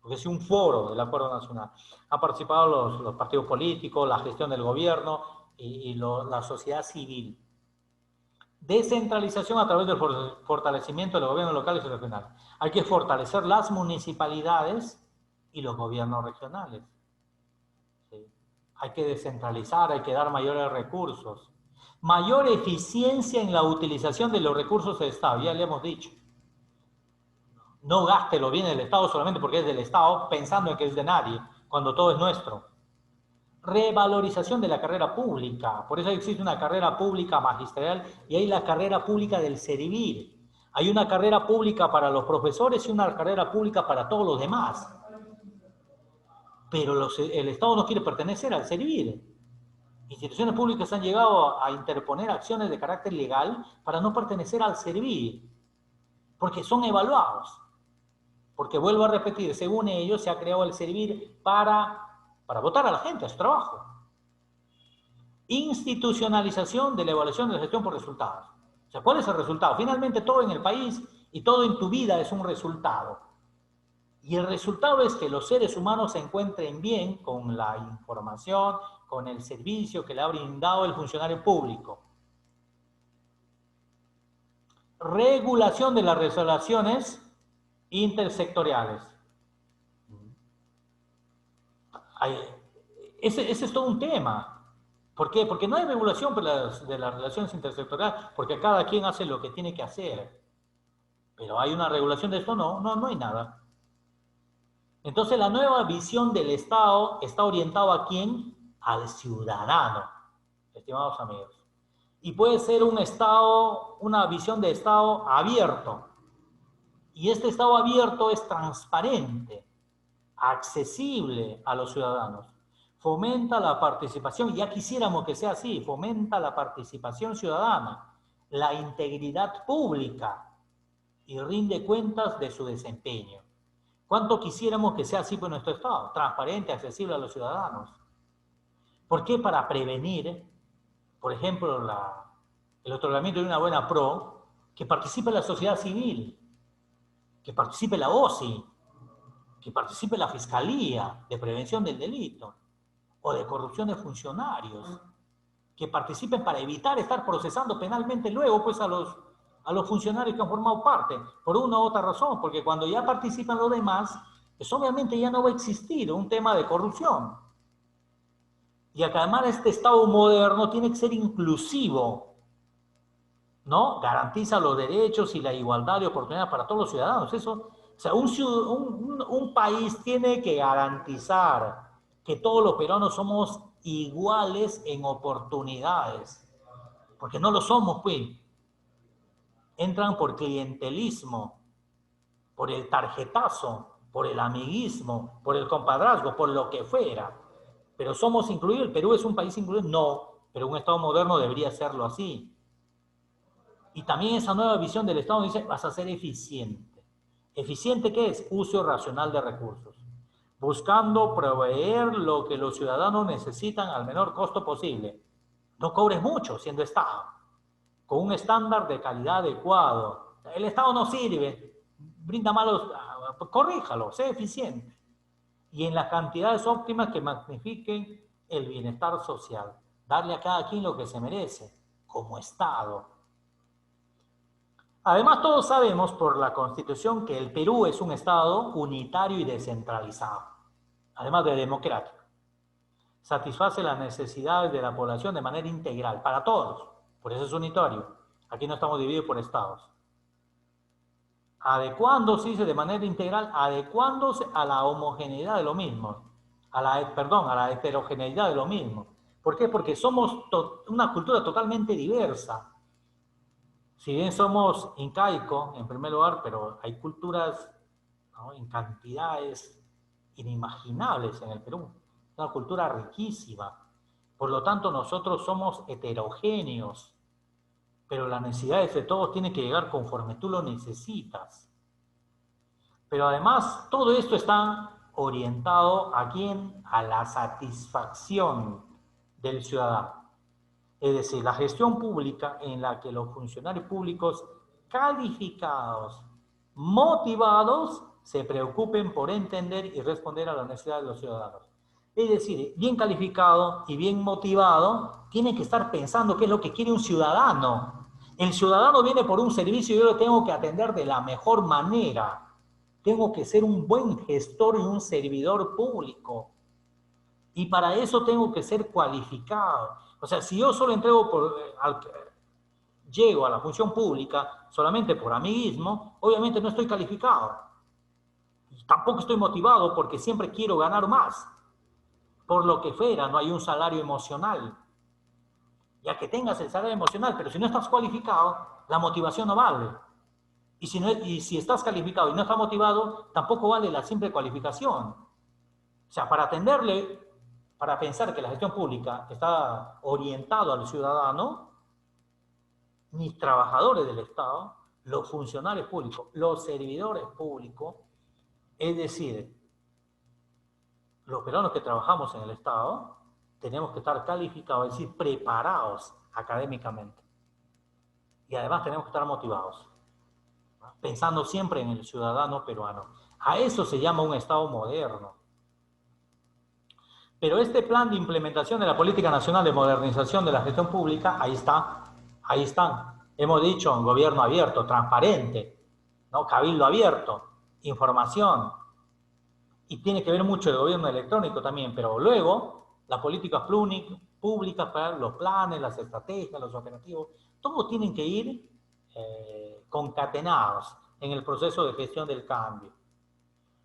Porque es un foro del acuerdo nacional. Han participado los partidos políticos, la gestión del gobierno y la sociedad civil. Descentralización a través del fortalecimiento de los gobiernos locales y regionales. Hay que fortalecer las municipalidades y los gobiernos regionales. ¿Sí? Hay que descentralizar, hay que dar mayores recursos. Mayor eficiencia en la utilización de los recursos del Estado, ya le hemos dicho. No gaste lo bien del Estado solamente porque es del Estado, pensando en que es de nadie, cuando todo es nuestro. Revalorización de la carrera pública. Por eso existe una carrera pública magisterial y hay la carrera pública del servir. Hay una carrera pública para los profesores y una carrera pública para todos los demás. Pero el Estado no quiere pertenecer al servir. Instituciones públicas han llegado a interponer acciones de carácter legal para no pertenecer al servir, porque son evaluados. Porque vuelvo a repetir, según ellos se ha creado el servir para votar a la gente, a su trabajo. Institucionalización de la evaluación de la gestión por resultados. O sea, ¿cuál es el resultado? Finalmente todo en el país y todo en tu vida es un resultado. Y el resultado es que los seres humanos se encuentren bien con la información, con el servicio que le ha brindado el funcionario público. Regulación de las relaciones intersectoriales. Ese es todo un tema. ¿Por qué? Porque no hay regulación de las relaciones intersectoriales, porque cada quien hace lo que tiene que hacer. Pero hay una regulación de esto, no hay nada. Entonces la nueva visión del Estado está orientada ¿a quién? Al ciudadano, estimados amigos. Y puede ser un Estado, una visión de Estado abierto. Y este Estado abierto es transparente, accesible a los ciudadanos. Fomenta la participación, ya quisiéramos que sea así, fomenta la participación ciudadana, la integridad pública y rinde cuentas de su desempeño. ¿Cuánto quisiéramos que sea así por nuestro Estado? Transparente, accesible a los ciudadanos. ¿Por qué? Para prevenir, por ejemplo, el otorgamiento de una buena PRO, que participe la sociedad civil, que participe la OSI, que participe la Fiscalía de Prevención del Delito o de corrupción de funcionarios, que participen para evitar estar procesando penalmente luego pues a los funcionarios que han formado parte, por una u otra razón, porque cuando ya participan los demás, pues obviamente ya no va a existir un tema de corrupción. Y acá además este Estado moderno tiene que ser inclusivo, ¿no? Garantiza los derechos y la igualdad de oportunidades para todos los ciudadanos. Eso, o sea, un país tiene que garantizar que todos los peruanos somos iguales en oportunidades, porque no lo somos, pues. Entran por clientelismo, por el tarjetazo, por el amiguismo, por el compadrazgo, por lo que fuera. Pero somos incluidos, el Perú es un país incluido, no, pero un Estado moderno debería serlo así. Y también esa nueva visión del Estado dice, vas a ser eficiente. ¿Eficiente qué es? Uso racional de recursos. Buscando proveer lo que los ciudadanos necesitan al menor costo posible. No cobres mucho siendo Estado. Con un estándar de calidad adecuado. El Estado no sirve, brinda malos, corríjalo, sé eficiente. Y en las cantidades óptimas que magnifiquen el bienestar social. Darle a cada quien lo que se merece, como Estado. Además, todos sabemos por la Constitución que el Perú es un Estado unitario y descentralizado, además de democrático. Satisface las necesidades de la población de manera integral, para todos. Por eso es unitario. Aquí no estamos divididos por estados. Adecuándose, dice, de manera integral, adecuándose a la homogeneidad de lo mismo. A la heterogeneidad de lo mismo. ¿Por qué? Porque somos una cultura totalmente diversa. Si bien somos incaico, en primer lugar, pero hay culturas, ¿no?, en cantidades inimaginables en el Perú. Una cultura riquísima. Por lo tanto, nosotros somos heterogéneos, pero las necesidades de todos tienen que llegar conforme tú lo necesitas. Pero además, todo esto está orientado ¿a quién? A la satisfacción del ciudadano. Es decir, la gestión pública en la que los funcionarios públicos calificados, motivados, se preocupen por entender y responder a las necesidades de los ciudadanos. Es decir, bien calificado y bien motivado, tiene que estar pensando qué es lo que quiere un ciudadano. El ciudadano viene por un servicio y yo lo tengo que atender de la mejor manera. Tengo que ser un buen gestor y un servidor público. Y para eso tengo que ser cualificado. O sea, si yo solo llego a la función pública solamente por amiguismo, obviamente no estoy calificado. Y tampoco estoy motivado porque siempre quiero ganar más. Por lo que fuera, no hay un salario emocional. Ya que tengas el salario emocional, pero si no estás cualificado, la motivación no vale. Y si estás calificado y no estás motivado, tampoco vale la simple cualificación. O sea, para pensar que la gestión pública está orientado al ciudadano, mis trabajadores del Estado, los funcionarios públicos, los servidores públicos, es decir, los peruanos que trabajamos en el Estado, tenemos que estar calificados, es decir, preparados académicamente. Y además tenemos que estar motivados, ¿no?, pensando siempre en el ciudadano peruano. A eso se llama un Estado moderno. Pero este plan de implementación de la Política Nacional de Modernización de la Gestión Pública, ahí está, ahí están. Hemos dicho un gobierno abierto, transparente, ¿no? Cabildo abierto, información, y tiene que ver mucho el gobierno electrónico también, pero luego las políticas públicas, para los planes, las estrategias, los operativos, todos tienen que ir concatenados en el proceso de gestión del cambio.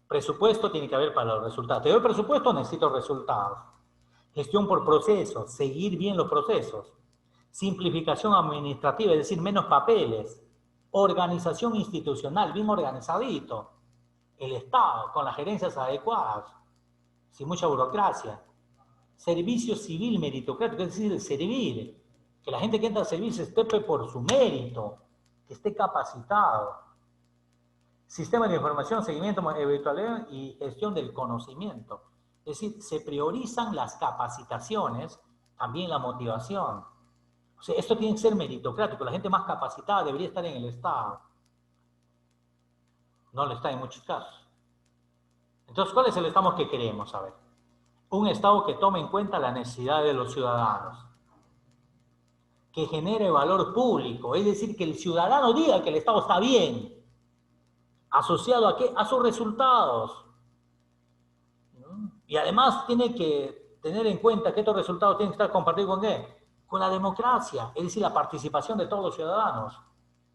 Presupuesto tiene que haber para los resultados. Te doy presupuesto, necesito resultados. Gestión por procesos, seguir bien los procesos. Simplificación administrativa, es decir, menos papeles. Organización institucional, bien organizadito. El Estado, con las gerencias adecuadas, sin mucha burocracia. Servicio civil meritocrático, es decir, servir. Que la gente que entra al servicio esté por su mérito, que esté capacitado. Sistema de información, seguimiento, evaluación y gestión del conocimiento. Es decir, se priorizan las capacitaciones, también la motivación. O sea, esto tiene que ser meritocrático. La gente más capacitada debería estar en el Estado. No lo está en muchos casos. Entonces, ¿cuál es el Estado que queremos? A ver, un Estado que tome en cuenta la necesidad de los ciudadanos, que genere valor público, es decir, que el ciudadano diga que el Estado está bien. ¿Asociado a qué? A sus resultados. Y además tiene que tener en cuenta que estos resultados tienen que estar compartidos con qué? Con la democracia, es decir, la participación de todos los ciudadanos,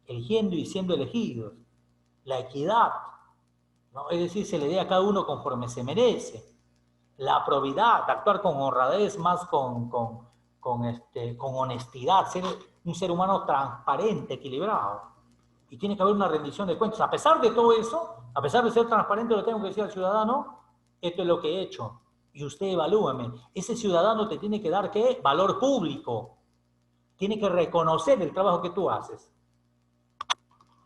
eligiendo y siendo elegidos, la equidad, ¿no? Es decir, se le dé a cada uno conforme se merece, la probidad, actuar con honradez, más con honestidad, ser un ser humano transparente, equilibrado. Y tiene que haber una rendición de cuentas. A pesar de todo eso, a pesar de ser transparente, lo tengo que decir al ciudadano, esto es lo que he hecho. Y usted evalúame. Ese ciudadano te tiene que dar, ¿qué? Valor público. Tiene que reconocer el trabajo que tú haces.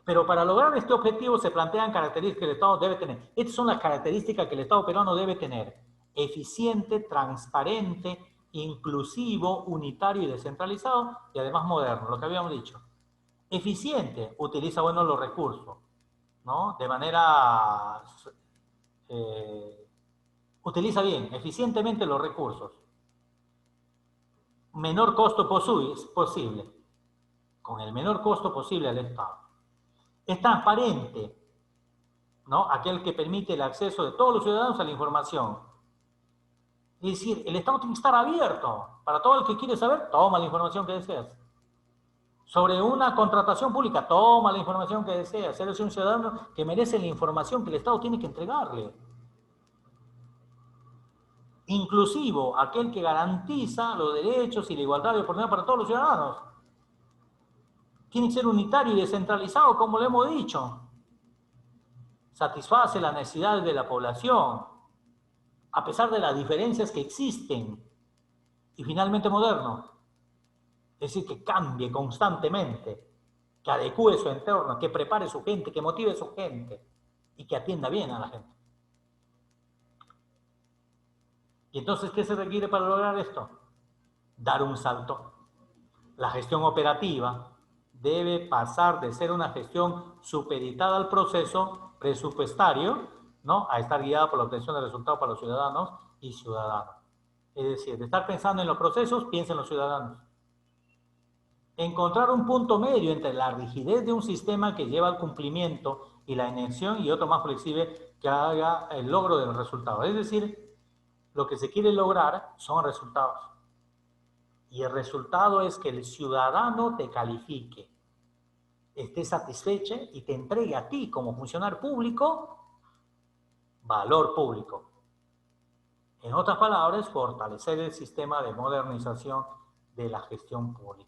Pero para lograr este objetivo se plantean características que el Estado debe tener. Estas son las características que el Estado peruano debe tener. Eficiente, transparente, inclusivo, unitario y descentralizado, y además moderno, lo que habíamos dicho. Eficiente, utiliza bueno los recursos, ¿no? De manera... utiliza bien, eficientemente los recursos. Menor costo posible, con el menor costo posible al Estado. Es transparente, ¿no? Aquel que permite el acceso de todos los ciudadanos a la información. Es decir, el Estado tiene que estar abierto para todo el que quiere saber, toma la información que deseas. Sobre una contratación pública, toma la información que deseas. Eres un ciudadano que merece la información que el Estado tiene que entregarle. Inclusivo, aquel que garantiza los derechos y la igualdad de oportunidad para todos los ciudadanos. Tiene que ser unitario y descentralizado, como lo hemos dicho. Satisface las necesidades de la población, a pesar de las diferencias que existen. Y finalmente moderno. Es decir, que cambie constantemente, que adecue su entorno, que prepare su gente, que motive su gente y que atienda bien a la gente. ¿Y entonces qué se requiere para lograr esto? Dar un salto. La gestión operativa debe pasar de ser una gestión supeditada al proceso presupuestario, ¿no?, a estar guiada por la obtención de resultados para los ciudadanos y ciudadanas. Es decir, de estar pensando en los procesos, piensa en los ciudadanos. Encontrar un punto medio entre la rigidez de un sistema que lleva al cumplimiento y la inacción y otro más flexible que haga el logro del resultado. Es decir, lo que se quiere lograr son resultados. Y el resultado es que el ciudadano te califique, esté satisfecho y te entregue a ti como funcionario público valor público. En otras palabras, fortalecer el sistema de modernización de la gestión pública.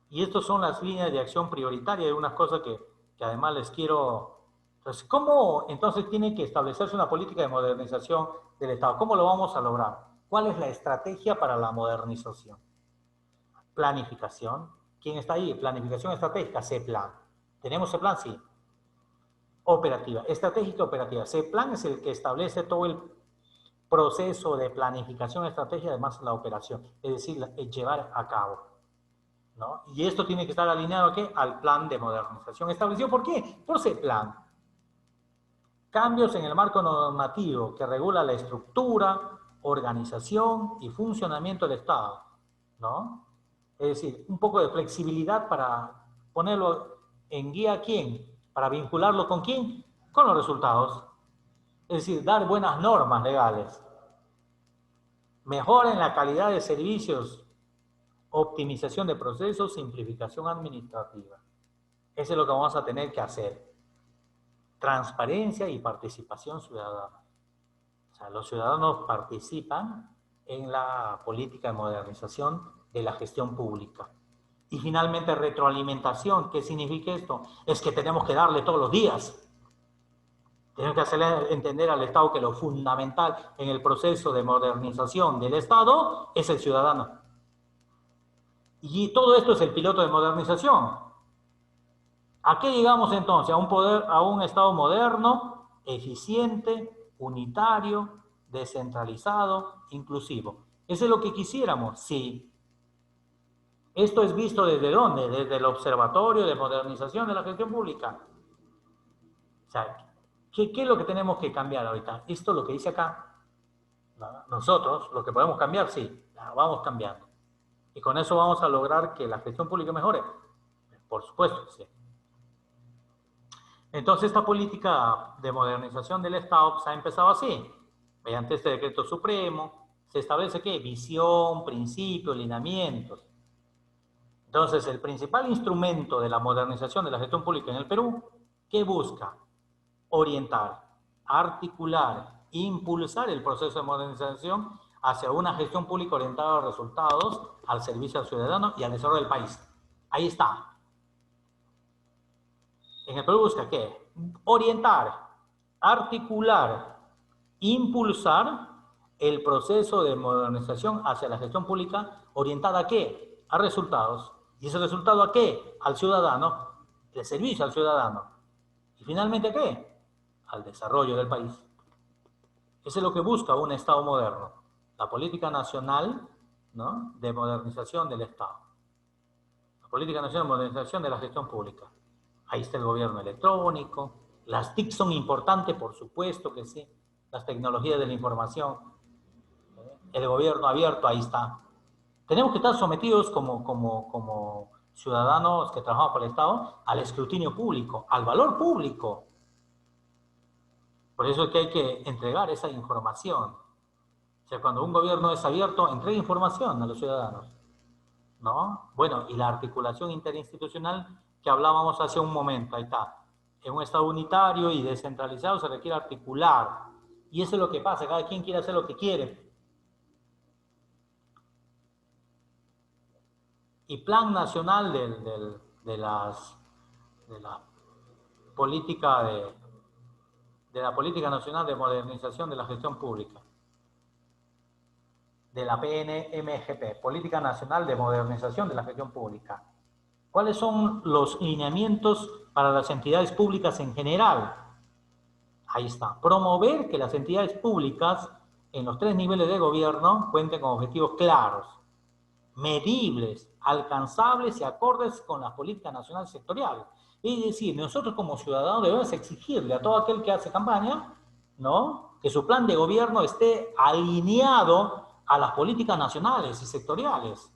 Y estas son las líneas de acción prioritarias, hay unas cosas que además les quiero... Entonces, ¿cómo entonces tiene que establecerse una política de modernización del Estado? ¿Cómo lo vamos a lograr? ¿Cuál es la estrategia para la modernización? Planificación. ¿Quién está ahí? Planificación estratégica, C-Plan. ¿Tenemos C-Plan? Sí. Operativa. Estratégica operativa. C-Plan es el que establece todo el proceso de planificación estratégica, además la operación, es decir, el llevar a cabo, ¿no? Y esto tiene que estar alineado ¿a qué? Al plan de modernización establecido. ¿Por qué? Por C-Plan. Cambios en el marco normativo que regula la estructura, organización y funcionamiento del Estado, ¿no? Es decir, un poco de flexibilidad para ponerlo en guía a quién, para vincularlo con quién, con los resultados. Es decir, dar buenas normas legales. Mejora en la calidad de servicios, optimización de procesos, simplificación administrativa. Eso es lo que vamos a tener que hacer. Transparencia y participación ciudadana. O sea, los ciudadanos participan en la política de modernización de la gestión pública. Y finalmente, retroalimentación. ¿Qué significa esto? Es que tenemos que darle todos los días. Tenemos que hacerle entender al Estado que lo fundamental en el proceso de modernización del Estado es el ciudadano. Y todo esto es el piloto de modernización. ¿A qué llegamos entonces? A un Estado moderno, eficiente, unitario, descentralizado, inclusivo. ¿Eso es lo que quisiéramos? Sí. ¿Esto es visto desde dónde? Desde el Observatorio de Modernización de la Gestión Pública. O sea, ¿qué es lo que tenemos que cambiar ahorita? Esto es lo que dice acá. Nosotros, lo que podemos cambiar, sí, vamos cambiando. Y con eso vamos a lograr que la gestión pública mejore. Por supuesto que sí. Entonces, esta política de modernización del Estado pues, ha empezado así. Mediante este decreto supremo, se establece ¿qué? Visión, principios, lineamientos. Entonces, el principal instrumento de la modernización de la gestión pública en el Perú, ¿qué busca? Orientar, articular, impulsar el proceso de modernización hacia una gestión pública orientada a los resultados, al servicio al ciudadano y al desarrollo del país. Ahí está. En el Perú busca ¿qué? Orientar, articular, impulsar el proceso de modernización hacia la gestión pública orientada ¿a qué? A resultados. ¿Y ese resultado a qué? Al ciudadano, el servicio al ciudadano. Y finalmente ¿a qué? Al desarrollo del país. Eso es lo que busca un Estado moderno. La política nacional, ¿no? De modernización del Estado. La política nacional de modernización de la gestión pública. Ahí está el gobierno electrónico. Las TIC son importantes, por supuesto que sí. Las tecnologías de la información. El gobierno abierto, ahí está. Tenemos que estar sometidos como ciudadanos que trabajamos por el Estado al escrutinio público, al valor público. Por eso es que hay que entregar esa información. O sea, cuando un gobierno es abierto, entrega información a los ciudadanos, ¿no? Bueno, y la articulación interinstitucional que hablábamos hace un momento, ahí está. En un Estado unitario y descentralizado se requiere articular. Y eso es lo que pasa, cada quien quiere hacer lo que quiere. Y plan nacional de la política nacional de modernización de la gestión pública. De la PNMGP, Política Nacional de Modernización de la Gestión Pública. ¿Cuáles son los lineamientos para las entidades públicas en general? Ahí está. Promover que las entidades públicas en los 3 niveles de gobierno cuenten con objetivos claros, medibles, alcanzables y acordes con las políticas nacionales sectoriales. Es decir, nosotros como ciudadanos debemos exigirle a todo aquel que hace campaña, ¿no? Que su plan de gobierno esté alineado a las políticas nacionales y sectoriales,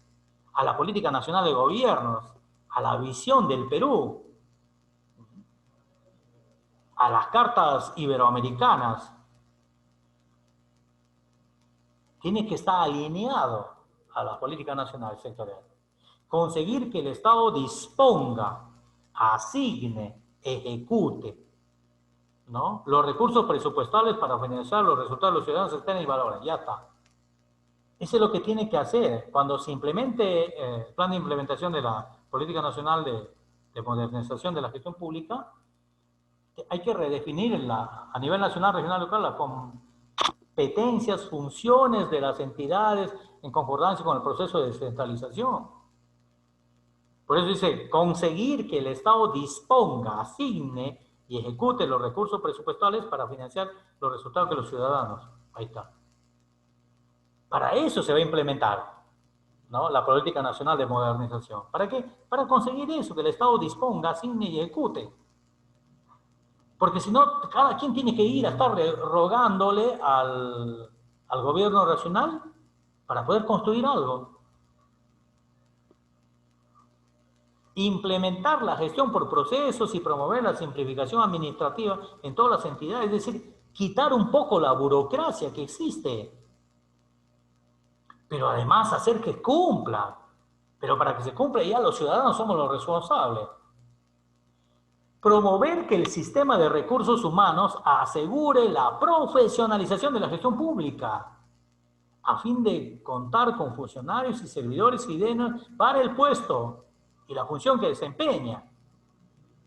a la política nacional de gobiernos, a la visión del Perú, a las cartas iberoamericanas. Tiene que estar alineado a las políticas nacionales y sectoriales. Conseguir que el Estado disponga, asigne, ejecute, ¿no? Los recursos presupuestales para financiar los resultados de los ciudadanos externos y valores. Ya está. Eso es lo que tiene que hacer. Cuando se implemente el plan de implementación de la Política Nacional de Modernización de la Gestión Pública, hay que redefinirla a nivel nacional, regional, local, las competencias, funciones de las entidades en concordancia con el proceso de descentralización. Por eso dice, conseguir que el Estado disponga, asigne y ejecute los recursos presupuestales para financiar los resultados de los ciudadanos. Ahí está. Para eso se va a implementar, ¿no? La Política Nacional de Modernización. ¿Para qué? Para conseguir eso, que el Estado disponga, asigne y ejecute. Porque si no, cada quien tiene que ir a estar rogándole al gobierno regional para poder construir algo. Implementar la gestión por procesos y promover la simplificación administrativa en todas las entidades, es decir, quitar un poco la burocracia que existe, pero además hacer que cumpla. Pero para que se cumpla ya los ciudadanos somos los responsables. Promover que el sistema de recursos humanos asegure la profesionalización de la gestión pública, a fin de contar con funcionarios y servidores idóneos para el puesto y la función que desempeña.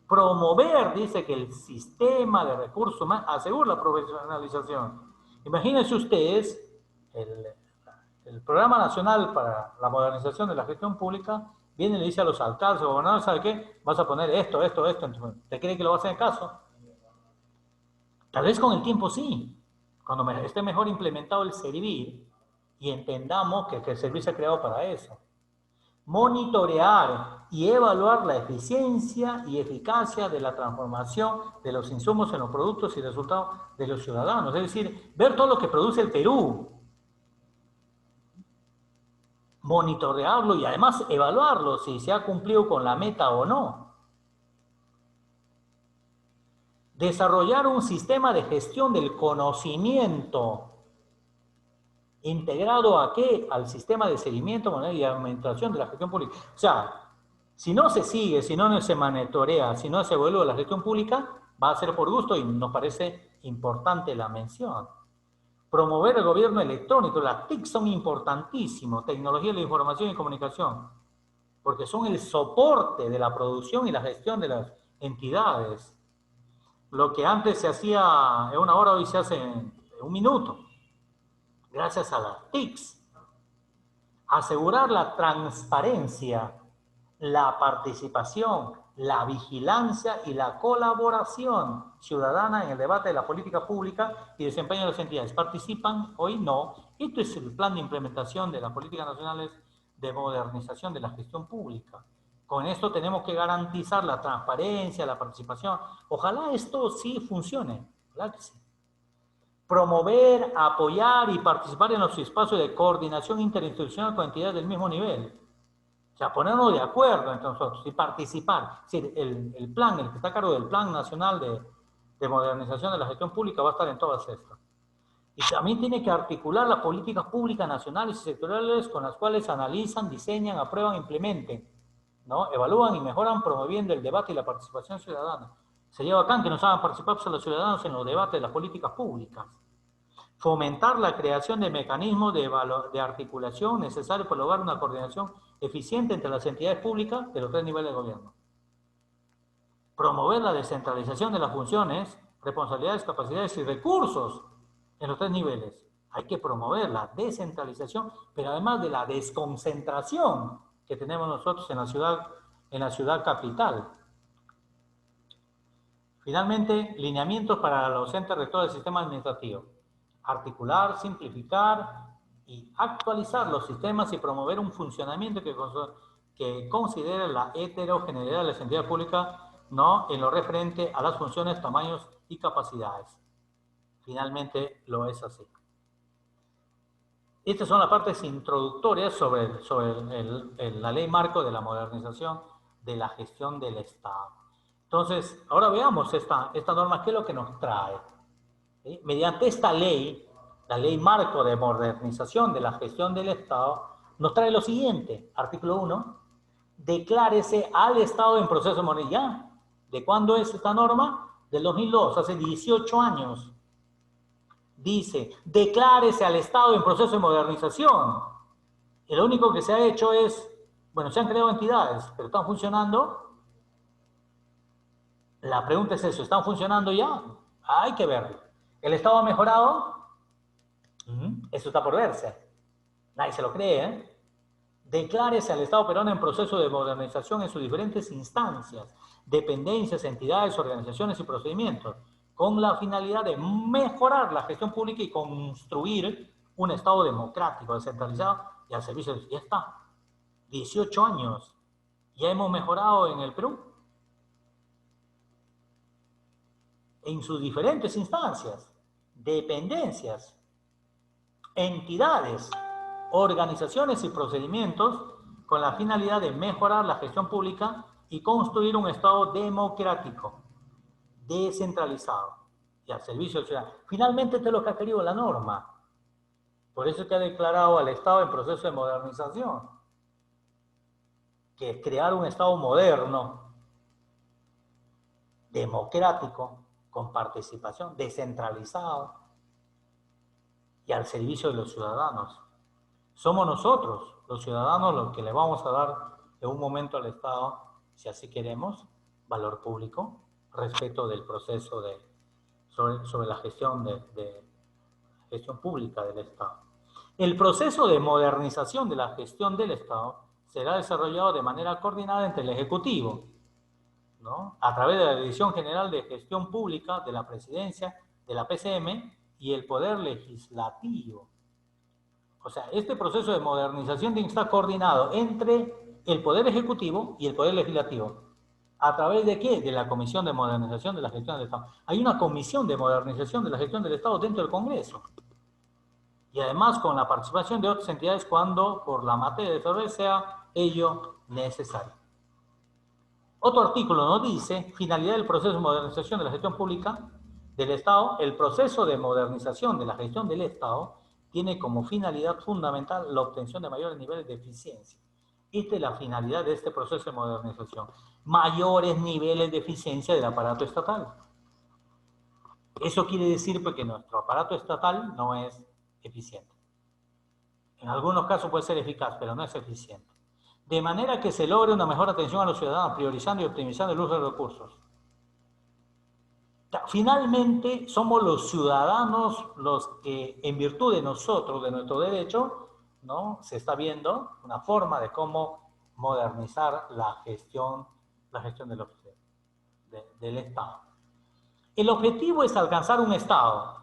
Promover, dice, que el sistema de recursos humanos asegure la profesionalización. Imagínense ustedes, el Programa Nacional para la Modernización de la Gestión Pública viene y le dice a los alcaldes, gobernadores, ¿sabe qué? Vas a poner esto, esto, esto. ¿Te cree que lo vas a hacer caso? Tal vez con el tiempo sí, cuando esté mejor implementado el servir y entendamos que el servicio se ha creado para eso. Monitorear y evaluar la eficiencia y eficacia de la transformación de los insumos en los productos y resultados de los ciudadanos. Es decir, ver todo lo que produce el Perú, monitorearlo y además evaluarlo si se ha cumplido con la meta o no. Desarrollar un sistema de gestión del conocimiento integrado ¿a qué? Al sistema de seguimiento y administración de la gestión pública. O sea, si no se sigue, si no se monitorea, si no se evalúa la gestión pública, va a ser por gusto y nos parece importante la mención. Promover el gobierno electrónico, las TIC son importantísimos, tecnología de la información y comunicación, porque son el soporte de la producción y la gestión de las entidades. Lo que antes se hacía en una hora, hoy se hace en un minuto, gracias a las TICs. Asegurar la transparencia, la participación, la vigilancia y la colaboración ciudadana en el debate de la política pública y desempeño de las entidades. ¿Participan? Hoy no. Esto es el plan de implementación de las políticas nacionales de modernización de la gestión pública. Con esto tenemos que garantizar la transparencia, la participación. Ojalá esto sí funcione. ¿Verdad que sí? Promover, apoyar y participar en los espacios de coordinación interinstitucional con entidades del mismo nivel. O sea, ponernos de acuerdo entre nosotros y participar. Es decir, el plan, el que está a cargo del Plan Nacional de Modernización de la Gestión Pública va a estar en todas estas. Y también tiene que articular las políticas públicas nacionales y sectoriales con las cuales analizan, diseñan, aprueban, implementen, ¿no? Evalúan y mejoran promoviendo el debate y la participación ciudadana. Sería bacán que nos hagan participar a los ciudadanos en los debates de las políticas públicas. Fomentar la creación de mecanismos de articulación necesarios para lograr una coordinación eficiente entre las entidades públicas de los tres niveles de gobierno. Promover la descentralización de las funciones, responsabilidades, capacidades y recursos en los tres niveles. Hay que promover la descentralización, pero además de la desconcentración que tenemos nosotros en la ciudad capital. Finalmente, lineamientos para los entes rectores del sistema administrativo. Articular, simplificar y actualizar los sistemas y promover un funcionamiento que considere la heterogeneidad de las entidades públicas, ¿no?, en lo referente a las funciones, tamaños y capacidades. Finalmente, lo es así. Estas son las partes introductorias sobre la ley marco de la modernización de la gestión del Estado. Entonces, ahora veamos esta norma, ¿qué es lo que nos trae? ¿Sí? Mediante esta ley, la ley marco de modernización de la gestión del Estado, nos trae lo siguiente, artículo 1, declárese al Estado en proceso de modernización. ¿De cuándo es esta norma? Del 2002, hace 18 años. Dice, declárese al Estado en proceso de modernización. Y lo único que se ha hecho es, bueno, se han creado entidades, pero ¿están funcionando? La pregunta es eso, ¿están funcionando ya? Hay que verlo. ¿El Estado ha mejorado? Eso está por verse. Nadie se lo cree, ¿eh? Declárese al Estado peruano en proceso de modernización en sus diferentes instancias, dependencias, entidades, organizaciones y procedimientos, con la finalidad de mejorar la gestión pública y construir un Estado democrático, descentralizado y al servicio de... Ya está. 18 años. ¿Ya hemos mejorado en el Perú? en sus diferentes instancias, dependencias, entidades, organizaciones y procedimientos con la finalidad de mejorar la gestión pública y construir un Estado democrático, descentralizado y al servicio del ciudadano. Finalmente, esto es lo que ha querido la norma. Por eso es que ha declarado al Estado en proceso de modernización, que es crear un Estado moderno, democrático, con participación, descentralizado y al servicio de los ciudadanos. Somos nosotros, los ciudadanos, los que le vamos a dar en un momento al Estado, si así queremos, valor público, respeto del proceso sobre la gestión gestión pública del Estado. El proceso de modernización de la gestión del Estado será desarrollado de manera coordinada entre el Ejecutivo, ¿no?, a través de la Dirección General de Gestión Pública de la Presidencia, de la PCM y el Poder Legislativo. O sea, este proceso de modernización tiene que estar coordinado entre el Poder Ejecutivo y el Poder Legislativo. ¿A través de qué? De la Comisión de Modernización de la Gestión del Estado. Hay una Comisión de Modernización de la Gestión del Estado dentro del Congreso. Y además con la participación de otras entidades cuando por la materia de desarrollo sea ello necesario. Otro artículo nos dice, finalidad del proceso de modernización de la gestión pública del Estado. El proceso de modernización de la gestión del Estado tiene como finalidad fundamental la obtención de mayores niveles de eficiencia. Esta es la finalidad de este proceso de modernización. Mayores niveles de eficiencia del aparato estatal. Eso quiere decir que nuestro aparato estatal no es eficiente. En algunos casos puede ser eficaz, pero no es eficiente. De manera que se logre una mejor atención a los ciudadanos, priorizando y optimizando el uso de recursos. Finalmente, somos los ciudadanos los que, en virtud de nosotros, de nuestro derecho, ¿no?, se está viendo una forma de cómo modernizar la gestión del Estado. El objetivo es alcanzar un Estado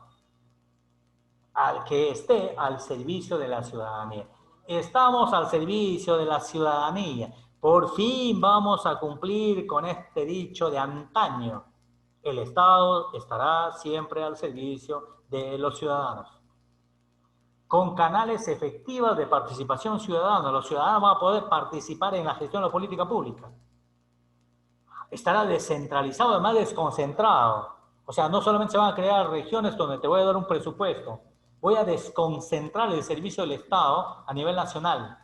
que esté al servicio de la ciudadanía. Estamos al servicio de la ciudadanía. Por fin vamos a cumplir con este dicho de antaño. El Estado estará siempre al servicio de los ciudadanos. Con canales efectivos de participación ciudadana, los ciudadanos van a poder participar en la gestión de la política pública. Estará descentralizado, además desconcentrado. O sea, no solamente se van a crear regiones donde te voy a dar un presupuesto, voy a desconcentrar el servicio del Estado a nivel nacional.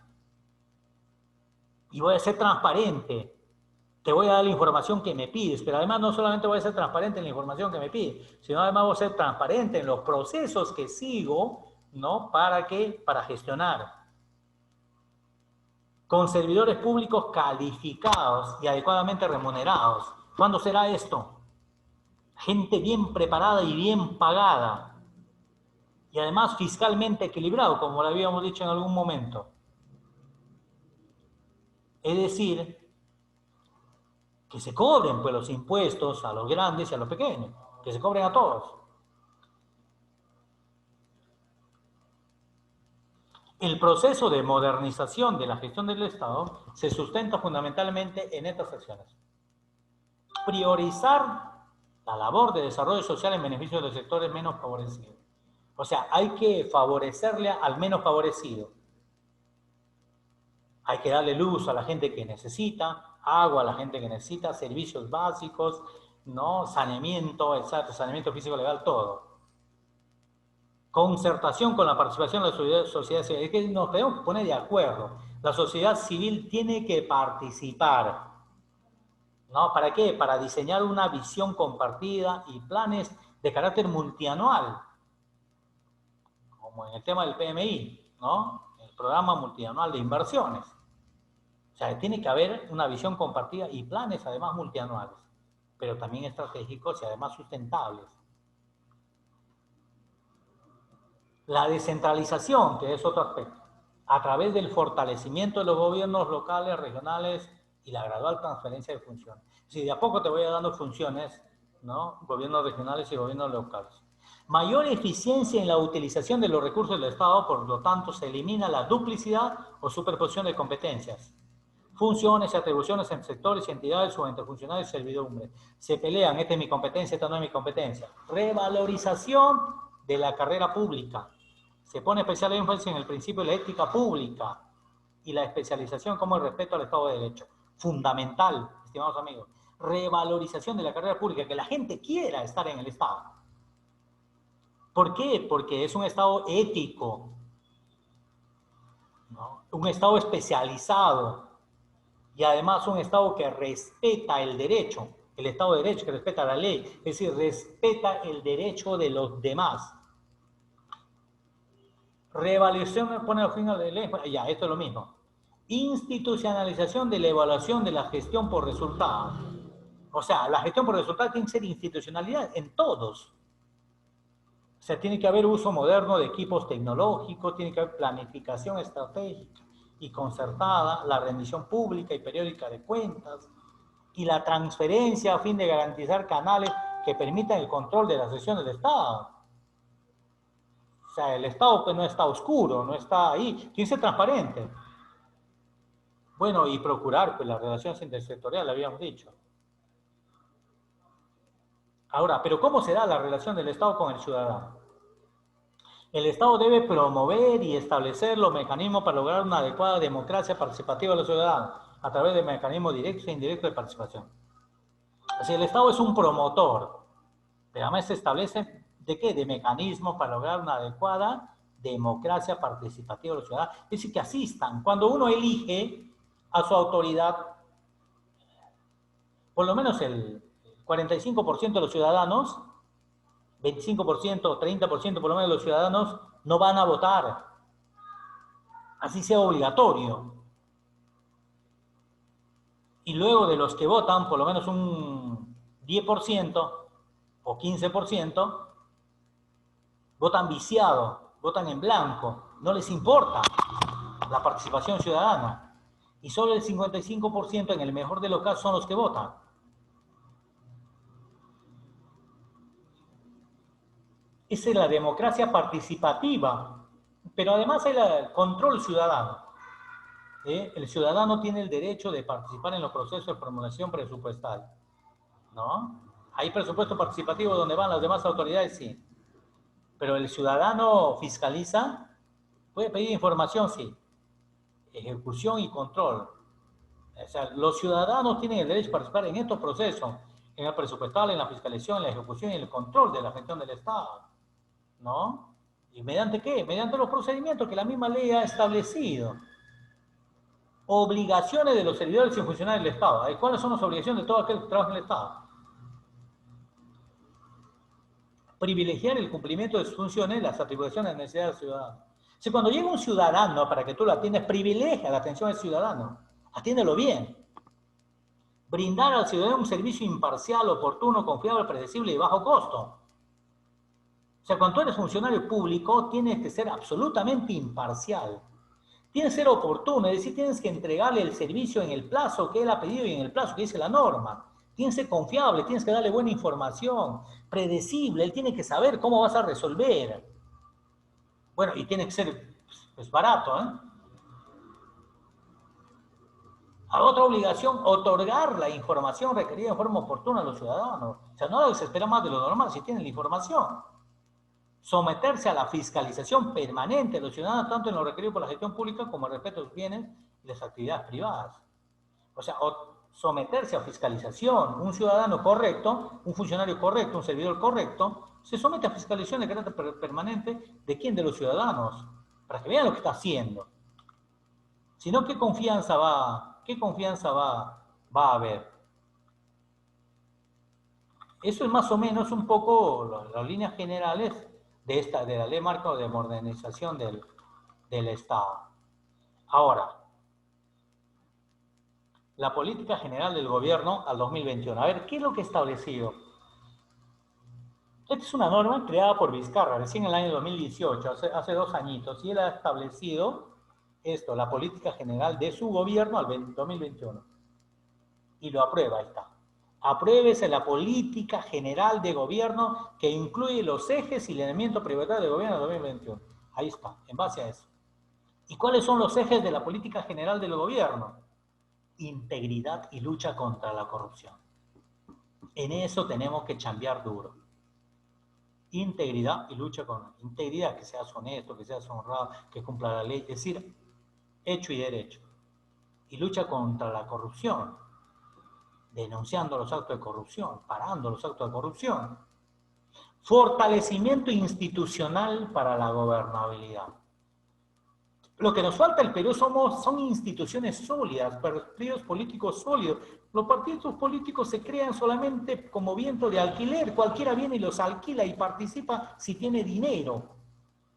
Y voy a ser transparente. Te voy a dar la información que me pides, pero además no solamente voy a ser transparente en la información que me pides, sino además voy a ser transparente en los procesos que sigo, ¿no?, ¿para qué? Para gestionar. Con servidores públicos calificados y adecuadamente remunerados. ¿Cuándo será esto? Gente bien preparada y bien pagada. Y además fiscalmente equilibrado, como lo habíamos dicho en algún momento. Es decir, que se cobren pues los impuestos a los grandes y a los pequeños, que se cobren a todos. El proceso de modernización de la gestión del Estado se sustenta fundamentalmente en estas acciones. Priorizar la labor de desarrollo social en beneficio de los sectores menos favorecidos. O sea, hay que favorecerle al menos favorecido. Hay que darle luz a la gente que necesita, agua a la gente que necesita, servicios básicos, ¿no?, saneamiento, exacto, saneamiento físico legal, todo. Concertación con la participación de la sociedad civil. Es que nos tenemos que poner de acuerdo. La sociedad civil tiene que participar. ¿No? ¿Para qué? Para diseñar una visión compartida y planes de carácter multianual. Como en el tema del PMI, ¿no?, el programa multianual de inversiones. O sea, tiene que haber una visión compartida y planes además multianuales, pero también estratégicos y además sustentables. La descentralización, que es otro aspecto, a través del fortalecimiento de los gobiernos locales, regionales y la gradual transferencia de funciones. Si de a poco te voy dando funciones, ¿no?, gobiernos regionales y gobiernos locales. Mayor eficiencia en la utilización de los recursos del Estado, por lo tanto, se elimina la duplicidad o superposición de competencias. Funciones y atribuciones en sectores y entidades o entre funcionarios y servidumbre. Se pelean, esta es mi competencia, esta no es mi competencia. Revalorización de la carrera pública. Se pone especial énfasis en el principio de la ética pública y la especialización como el respeto al Estado de Derecho. Fundamental, estimados amigos. Revalorización de la carrera pública, que la gente quiera estar en el Estado. ¿Por qué? Porque es un Estado ético, ¿no? Un Estado especializado y además un Estado que respeta el derecho, el Estado de Derecho que respeta la ley, es decir, respeta el derecho de los demás. Revalorización pone fin a la ley, ya, esto es lo mismo. Institucionalización de la evaluación de la gestión por resultados. O sea, la gestión por resultados tiene que ser institucionalidad en todos. O sea, tiene que haber uso moderno de equipos tecnológicos, tiene que haber planificación estratégica y concertada, la rendición pública y periódica de cuentas y la transferencia a fin de garantizar canales que permitan el control de la gestión del Estado. O sea, el Estado pues no está oscuro, no está ahí, tiene que ser transparente. Bueno, y procurar pues las relaciones intersectoriales, habíamos dicho. Ahora, ¿pero cómo se da la relación del Estado con el ciudadano? El Estado debe promover y establecer los mecanismos para lograr una adecuada democracia participativa de los ciudadanos a través de mecanismos directos e indirectos de participación. Así, el Estado es un promotor, pero además se establece ¿de qué? De mecanismos para lograr una adecuada democracia participativa de los ciudadanos. Es decir, que asistan. Cuando uno elige a su autoridad, por lo menos el 45% de los ciudadanos, 25%, 30% por lo menos de los ciudadanos no van a votar. Así sea obligatorio. Y luego de los que votan, por lo menos un 10% o 15%, votan viciado, votan en blanco, no les importa la participación ciudadana. Y solo el 55% en el mejor de los casos son los que votan. Esa es la democracia participativa, pero además hay el control ciudadano. El ciudadano tiene el derecho de participar en los procesos de formulación presupuestal, ¿no? Hay presupuesto participativo donde van las demás autoridades, sí. Pero el ciudadano fiscaliza, puede pedir información, sí. Ejecución y control. O sea, los ciudadanos tienen el derecho a participar en estos procesos, en el presupuestal, en la fiscalización, en la ejecución y en el control de la gestión del Estado, ¿no? ¿Y mediante qué? Mediante los procedimientos que la misma ley ha establecido. Obligaciones de los servidores y funcionarios del Estado. ¿Cuáles son las obligaciones de todo aquel que trabaja en el Estado? Privilegiar el cumplimiento de sus funciones, las atribuciones de necesidades del ciudadano. Si cuando llega un ciudadano para que tú lo atiendas, privilegia la atención del ciudadano. Atiéndelo bien. Brindar al ciudadano un servicio imparcial, oportuno, confiable, predecible y bajo costo. O sea, cuando tú eres funcionario público, tienes que ser absolutamente imparcial. Tienes que ser oportuno, es decir, tienes que entregarle el servicio en el plazo que él ha pedido y en el plazo que dice la norma. Tienes que ser confiable, tienes que darle buena información, predecible, él tiene que saber cómo vas a resolver. Bueno, y tiene que ser pues, barato, ¿eh? A otra obligación, otorgar la información requerida en forma oportuna a los ciudadanos. O sea, no se espera más de lo normal si tienen la información. Someterse a la fiscalización permanente de los ciudadanos, tanto en lo requerido por la gestión pública como el respeto de los bienes y las actividades privadas. O sea, someterse a fiscalización. Un ciudadano correcto, un funcionario correcto, un servidor correcto, se somete a fiscalización de carácter permanente ¿de quién? De los ciudadanos, para que vean lo que está haciendo. Si no, ¿qué confianza va a haber? Eso es más o menos un poco las líneas generales de la ley marco de modernización del Estado. Ahora, la política general del gobierno al 2021. A ver, ¿qué es lo que ha establecido? Esta es una norma creada por Vizcarra, recién en el año 2018, hace 2 añitos, y él ha establecido esto, la política general de su gobierno al 2021. Y lo aprueba, ahí está. Apruébese la política general de gobierno que incluye los ejes y lineamientos prioritarios de gobierno del 2021. Ahí está, en base a eso. ¿Y cuáles son los ejes de la política general del gobierno? integridad y lucha contra la corrupción. En eso tenemos que chambear duro. Integridad y lucha con integridad, que seas honesto, que seas honrado, que cumpla la ley, es decir, hecho y derecho. Y lucha contra la corrupción, denunciando los actos de corrupción, parando los actos de corrupción. Fortalecimiento institucional para la gobernabilidad. Lo que nos falta al Perú son instituciones sólidas, partidos políticos sólidos. Los partidos políticos se crean solamente como viento de alquiler. Cualquiera viene y los alquila y participa si tiene dinero.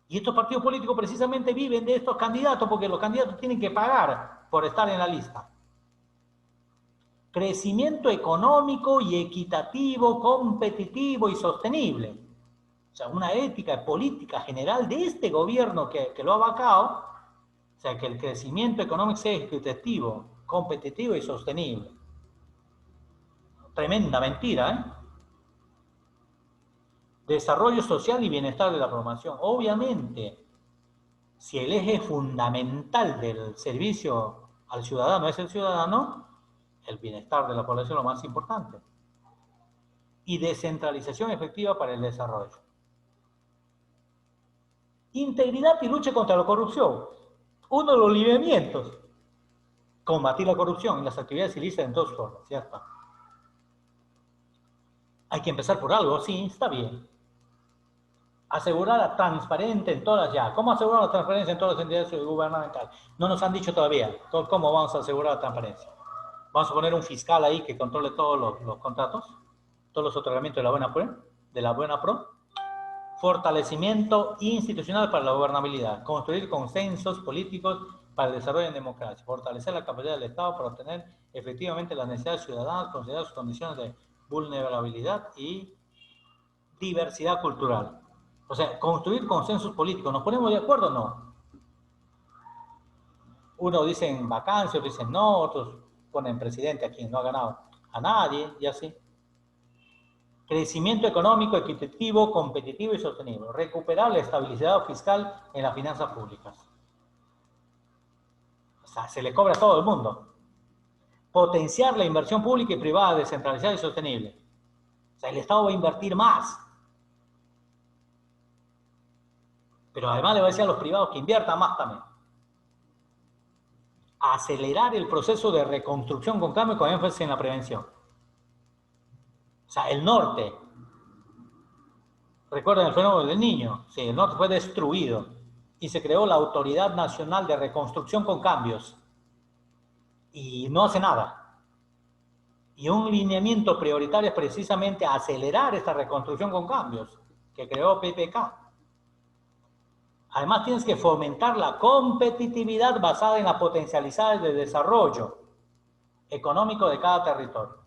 Y estos partidos políticos precisamente viven de estos candidatos porque los candidatos tienen que pagar por estar en la lista. Crecimiento económico y equitativo, competitivo y sostenible. O sea, una ética política general de este gobierno que lo ha vacado. O sea, que el crecimiento económico sea equitativo, competitivo y sostenible. Tremenda mentira, ¿eh? Desarrollo social y bienestar de la población. Obviamente, si el eje fundamental del servicio al ciudadano es el ciudadano, el bienestar de la población es lo más importante. Y descentralización efectiva para el desarrollo. Integridad y lucha contra la corrupción. Uno de los lineamientos. Combatir la corrupción y las actividades ilícitas en todas formas. Ya está. Hay que empezar por algo, sí, está bien. Asegurar la transparencia en todas ya. ¿Cómo asegurar la transparencia en todas las entidades gubernamentales? No nos han dicho todavía cómo vamos a asegurar la transparencia. Vamos a poner un fiscal ahí que controle todos los contratos, todos los otorgamientos de la buena pro. Fortalecimiento institucional para la gobernabilidad. Construir consensos políticos para el desarrollo en democracia. Fortalecer la capacidad del Estado para obtener efectivamente las necesidades ciudadanas, considerar sus condiciones de vulnerabilidad y diversidad cultural. O sea, construir consensos políticos. ¿Nos ponemos de acuerdo o no? Unos dicen vacancia, otros dicen no, otros ponen presidente a quien no ha ganado a nadie, y así. Crecimiento económico, equitativo, competitivo y sostenible. Recuperar la estabilidad fiscal en las finanzas públicas. O sea, se le cobra a todo el mundo. Potenciar la inversión pública y privada descentralizada y sostenible. O sea, el Estado va a invertir más. Pero además le va a decir a los privados que inviertan más también. Acelerar el proceso de reconstrucción con cambio con énfasis en la prevención. O sea, el norte. ¿Recuerdan el fenómeno del Niño? Sí, el norte fue destruido y se creó la Autoridad Nacional de Reconstrucción con Cambios. Y no hace nada. Y un lineamiento prioritario es precisamente acelerar esta reconstrucción con cambios que creó PPK. Además, tienes que fomentar la competitividad basada en las potencialidades de desarrollo económico de cada territorio,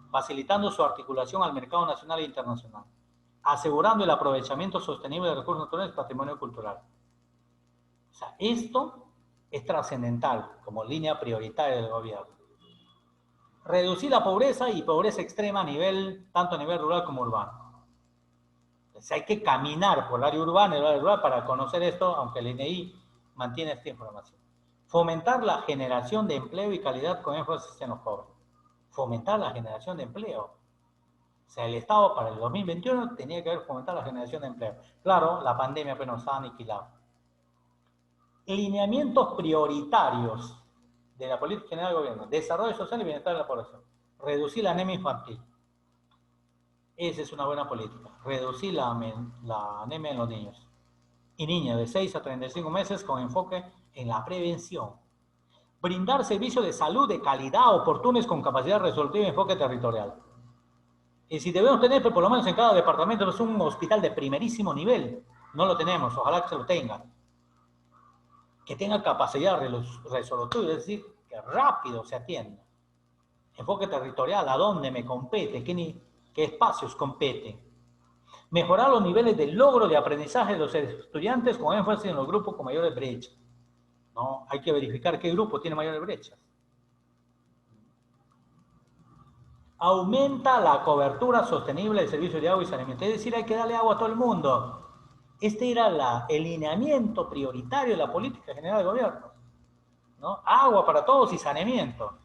facilitando su articulación al mercado nacional e internacional, asegurando el aprovechamiento sostenible de recursos naturales y patrimonio cultural. O sea, esto es trascendental como línea prioritaria del gobierno. Reducir la pobreza y pobreza extrema tanto a nivel rural como urbano. Entonces hay que caminar por el área urbana y el área rural para conocer esto, aunque el INEI mantiene esta información. Fomentar la generación de empleo y calidad con énfasis en los jóvenes. Fomentar la generación de empleo. O sea, el Estado para el 2021 tenía que haber fomentado la generación de empleo. Claro, la pandemia pues nos ha aniquilado. Lineamientos prioritarios de la política general del gobierno. Desarrollo social y bienestar de la población. Reducir la anemia infantil. Esa es una buena política. Reducir la anemia en los niños y niñas de 6 a 35 meses con enfoque en la prevención. Brindar servicios de salud de calidad, oportunos, con capacidad resolutiva y enfoque territorial. Y si debemos tener, por lo menos en cada departamento, es un hospital de primerísimo nivel. No lo tenemos, ojalá que se lo tenga. Que tenga capacidad resolutiva, es decir, que rápido se atienda. Enfoque territorial, ¿a dónde me compete? ¿Qué espacios competen? Mejorar los niveles de logro de aprendizaje de los estudiantes con énfasis en los grupos con mayores brechas. ¿No? Hay que verificar qué grupo tiene mayores brechas. Aumenta la cobertura sostenible del servicio de agua y saneamiento. Es decir, hay que darle agua a todo el mundo. Este era el lineamiento prioritario de la política general del gobierno. ¿no? Agua para todos y saneamiento.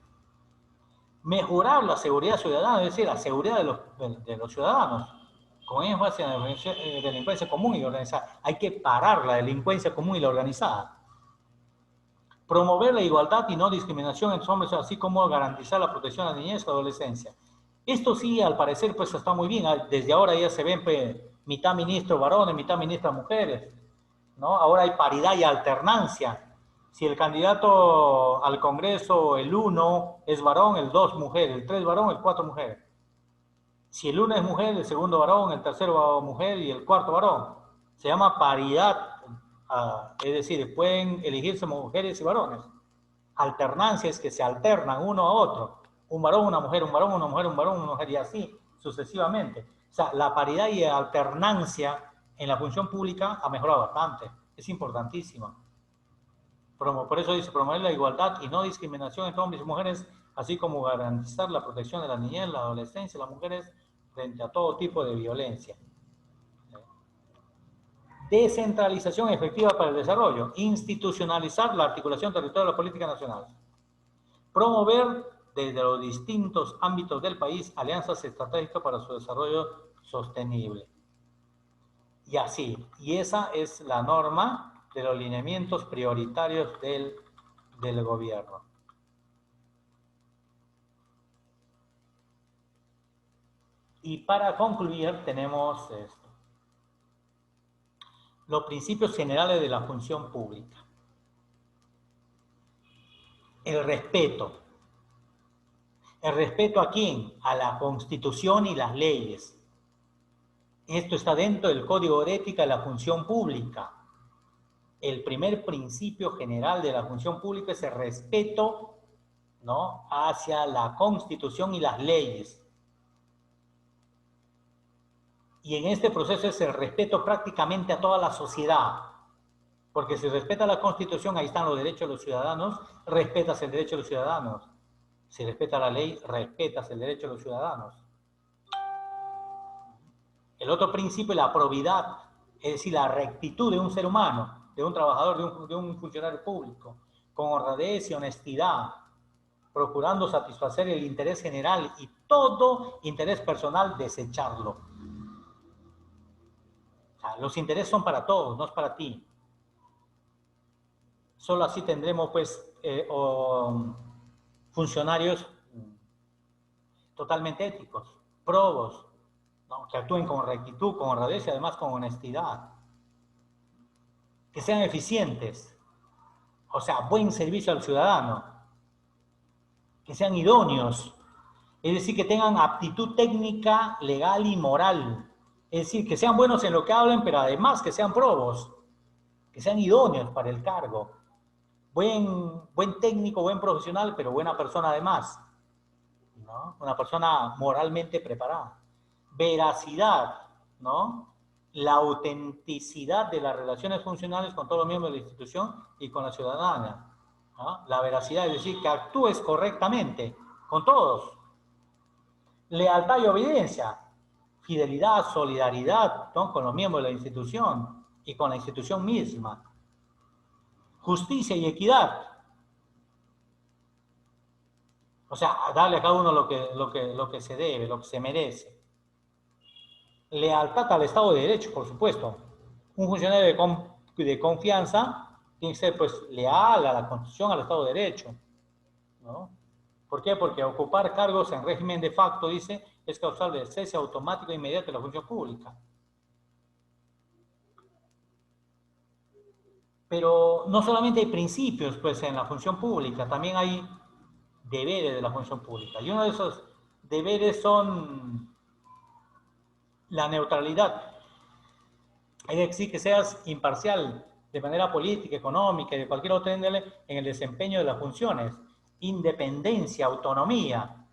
Mejorar la seguridad ciudadana, es decir, la seguridad de los ciudadanos, con énfasis en la delincuencia común y organizada. Hay que parar la delincuencia común y la organizada. Promover la igualdad y no discriminación entre hombres, así como garantizar la protección a la niñez y la adolescencia. Esto sí, al parecer, pues está muy bien. Desde ahora ya se ven pues, mitad ministro varones, mitad ministra mujeres, ¿no? Ahora hay paridad y alternancia. Si el candidato al Congreso, el 1 es varón, el 2 mujer, el 3 varón, el 4 mujer. Si el 1 es mujer, el segundo varón, el tercero mujer y el cuarto varón. Se llama paridad, es decir, pueden elegirse mujeres y varones. Alternancia es que se alternan uno a otro. Un varón, una mujer, un varón, una mujer, un varón, una mujer y así sucesivamente. O sea, la paridad y alternancia en la función pública ha mejorado bastante. Es importantísima. Por eso dice promover la igualdad y no discriminación entre hombres y mujeres, así como garantizar la protección de la niñez, la adolescencia y las mujeres frente a todo tipo de violencia. Descentralización efectiva para el desarrollo. Institucionalizar la articulación territorial de la política nacional. Promover desde los distintos ámbitos del país alianzas estratégicas para su desarrollo sostenible. Y así, y esa es la norma de los lineamientos prioritarios del gobierno. Y para concluir tenemos esto. Los principios generales de la función pública. El respeto. ¿El respeto a quién? A la Constitución y las leyes. Esto está dentro del Código de Ética de la Función Pública. El primer principio general de la función pública es el respeto, ¿no?, hacia la Constitución y las leyes. Y en este proceso es el respeto prácticamente a toda la sociedad. Porque si respeta la Constitución, ahí están los derechos de los ciudadanos, respetas el derecho de los ciudadanos. Si respeta la ley, respetas el derecho de los ciudadanos. El otro principio es la probidad, es decir, la rectitud de un ser humano, de un trabajador, de un funcionario público, con honradez y honestidad, procurando satisfacer el interés general y todo interés personal desecharlo. O sea, los intereses son para todos, no es para ti. Solo así tendremos, pues, funcionarios totalmente éticos, probos, ¿no?, que actúen con rectitud, con honradez y además con honestidad. Que sean eficientes, o sea, buen servicio al ciudadano. Que sean idóneos, es decir, que tengan aptitud técnica, legal y moral. Es decir, que sean buenos en lo que hablen, pero además que sean probos, que sean idóneos para el cargo. Buen técnico, buen profesional, pero buena persona además, ¿no? Una persona moralmente preparada. Veracidad, ¿no? La autenticidad de las relaciones funcionales con todos los miembros de la institución y con la ciudadana, ¿no? La veracidad, es decir, que actúes correctamente con todos. Lealtad y obediencia, fidelidad, solidaridad, ¿no?, con los miembros de la institución y con la institución misma. Justicia y equidad. O sea, darle a cada uno lo que se debe, lo que se merece. Lealtad al Estado de Derecho, por supuesto. Un funcionario de confianza tiene que ser, pues, leal a la Constitución, al Estado de Derecho, ¿no? ¿Por qué? Porque ocupar cargos en régimen de facto, dice, es causal de cese automático e inmediato de la función pública. Pero no solamente hay principios, pues, en la función pública, también hay deberes de la función pública. Y uno de esos deberes son la neutralidad. Es decir, que seas imparcial de manera política, económica y de cualquier otra índole en el desempeño de las funciones. Independencia, autonomía.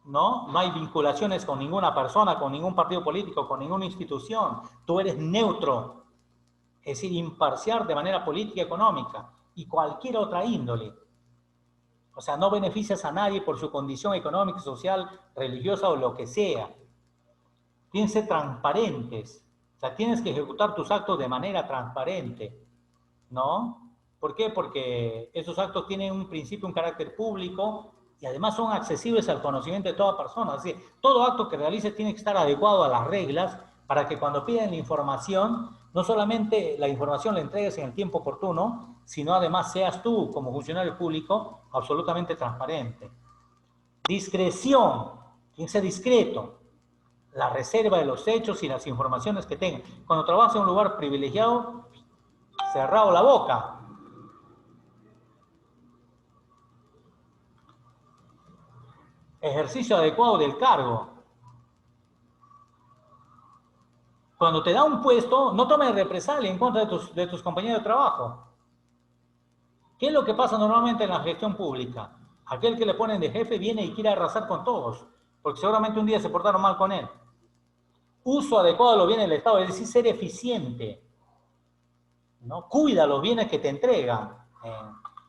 ¿No? No hay vinculaciones con ninguna persona, con ningún partido político, con ninguna institución. Tú eres neutro, es decir, imparcial de manera política y económica y cualquier otra índole. O sea, no beneficias a nadie por su condición económica, social, religiosa o lo que sea. Tienes que ser transparentes. O sea, tienes que ejecutar tus actos de manera transparente. ¿no? ¿Por qué? Porque esos actos tienen un principio, un carácter público y además son accesibles al conocimiento de toda persona. Es decir, todo acto que realice tiene que estar adecuado a las reglas para que cuando piden la información, no solamente la información la entregues en el tiempo oportuno, sino además seas tú, como funcionario público, absolutamente transparente. Discreción, tiene que ser discreto. La reserva de los hechos y las informaciones que tengan. Cuando trabajas en un lugar privilegiado, cerrado la boca. Ejercicio adecuado del cargo. Cuando te da un puesto, no tomes represalia en contra de tus compañeros de trabajo. ¿Qué es lo que pasa normalmente en la gestión pública? Aquel que le ponen de jefe viene y quiere arrasar con todos, porque seguramente un día se portaron mal con él. Uso adecuado de los bienes del Estado, es decir, ser eficiente, ¿no? Cuida los bienes que te entregan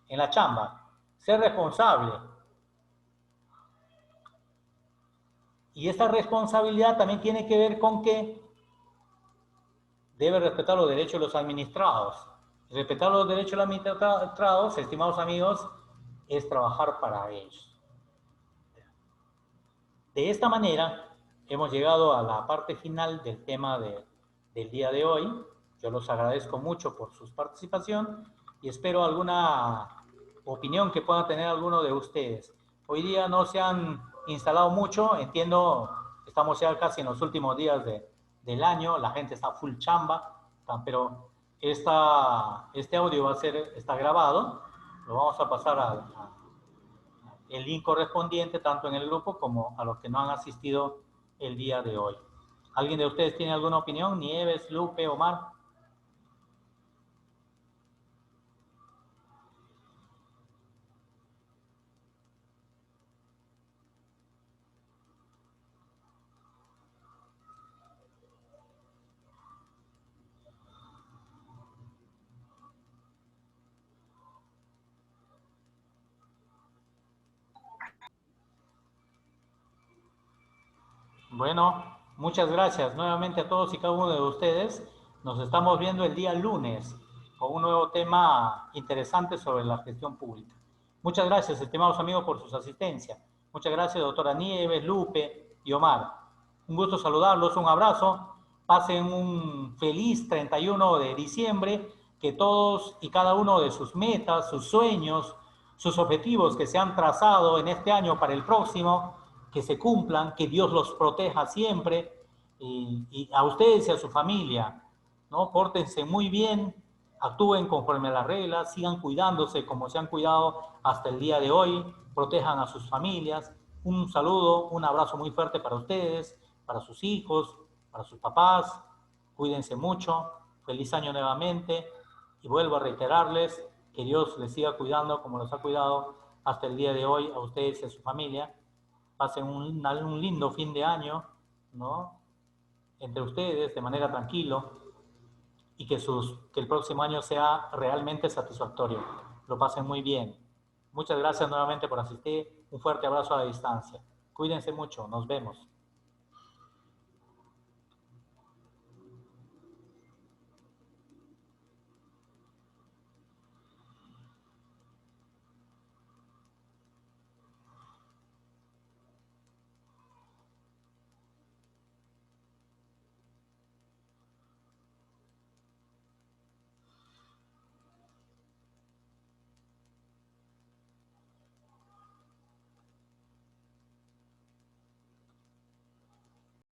en la chamba, ser responsable. Y esta responsabilidad también tiene que ver con que debe respetar los derechos de los administrados. Respetar los derechos de los administrados, estimados amigos, es trabajar para ellos. De esta manera, hemos llegado a la parte final del tema del día de hoy. Yo los agradezco mucho por su participación y espero alguna opinión que pueda tener alguno de ustedes. Hoy día no se han instalado mucho, entiendo, estamos ya casi en los últimos días del año, la gente está full chamba, pero este audio está grabado, lo vamos a pasar el link correspondiente tanto en el grupo como a los que no han asistido el día de hoy. ¿Alguien de ustedes tiene alguna opinión? Nieves, Lupe, Omar. Bueno, muchas gracias nuevamente a todos y cada uno de ustedes. Nos estamos viendo el día lunes con un nuevo tema interesante sobre la gestión pública. Muchas gracias, estimados amigos, por sus asistencias. Muchas gracias, doctora Nieves, Lupe y Omar. Un gusto saludarlos, un abrazo. Pasen un feliz 31 de diciembre, que todos y cada uno de sus metas, sus sueños, sus objetivos que se han trazado en este año para el próximo, que se cumplan, que Dios los proteja siempre y a ustedes y a su familia, ¿no? Pórtense muy bien, actúen conforme a las reglas, sigan cuidándose como se han cuidado hasta el día de hoy, protejan a sus familias. Un saludo, un abrazo muy fuerte para ustedes, para sus hijos, para sus papás. Cuídense mucho. Feliz año nuevamente. Y vuelvo a reiterarles que Dios les siga cuidando como los ha cuidado hasta el día de hoy a ustedes y a su familia. Pasen un lindo fin de año, ¿no? Entre ustedes, de manera tranquilo, y que el próximo año sea realmente satisfactorio. Lo pasen muy bien. Muchas gracias nuevamente por asistir. Un fuerte abrazo a la distancia. Cuídense mucho. Nos vemos.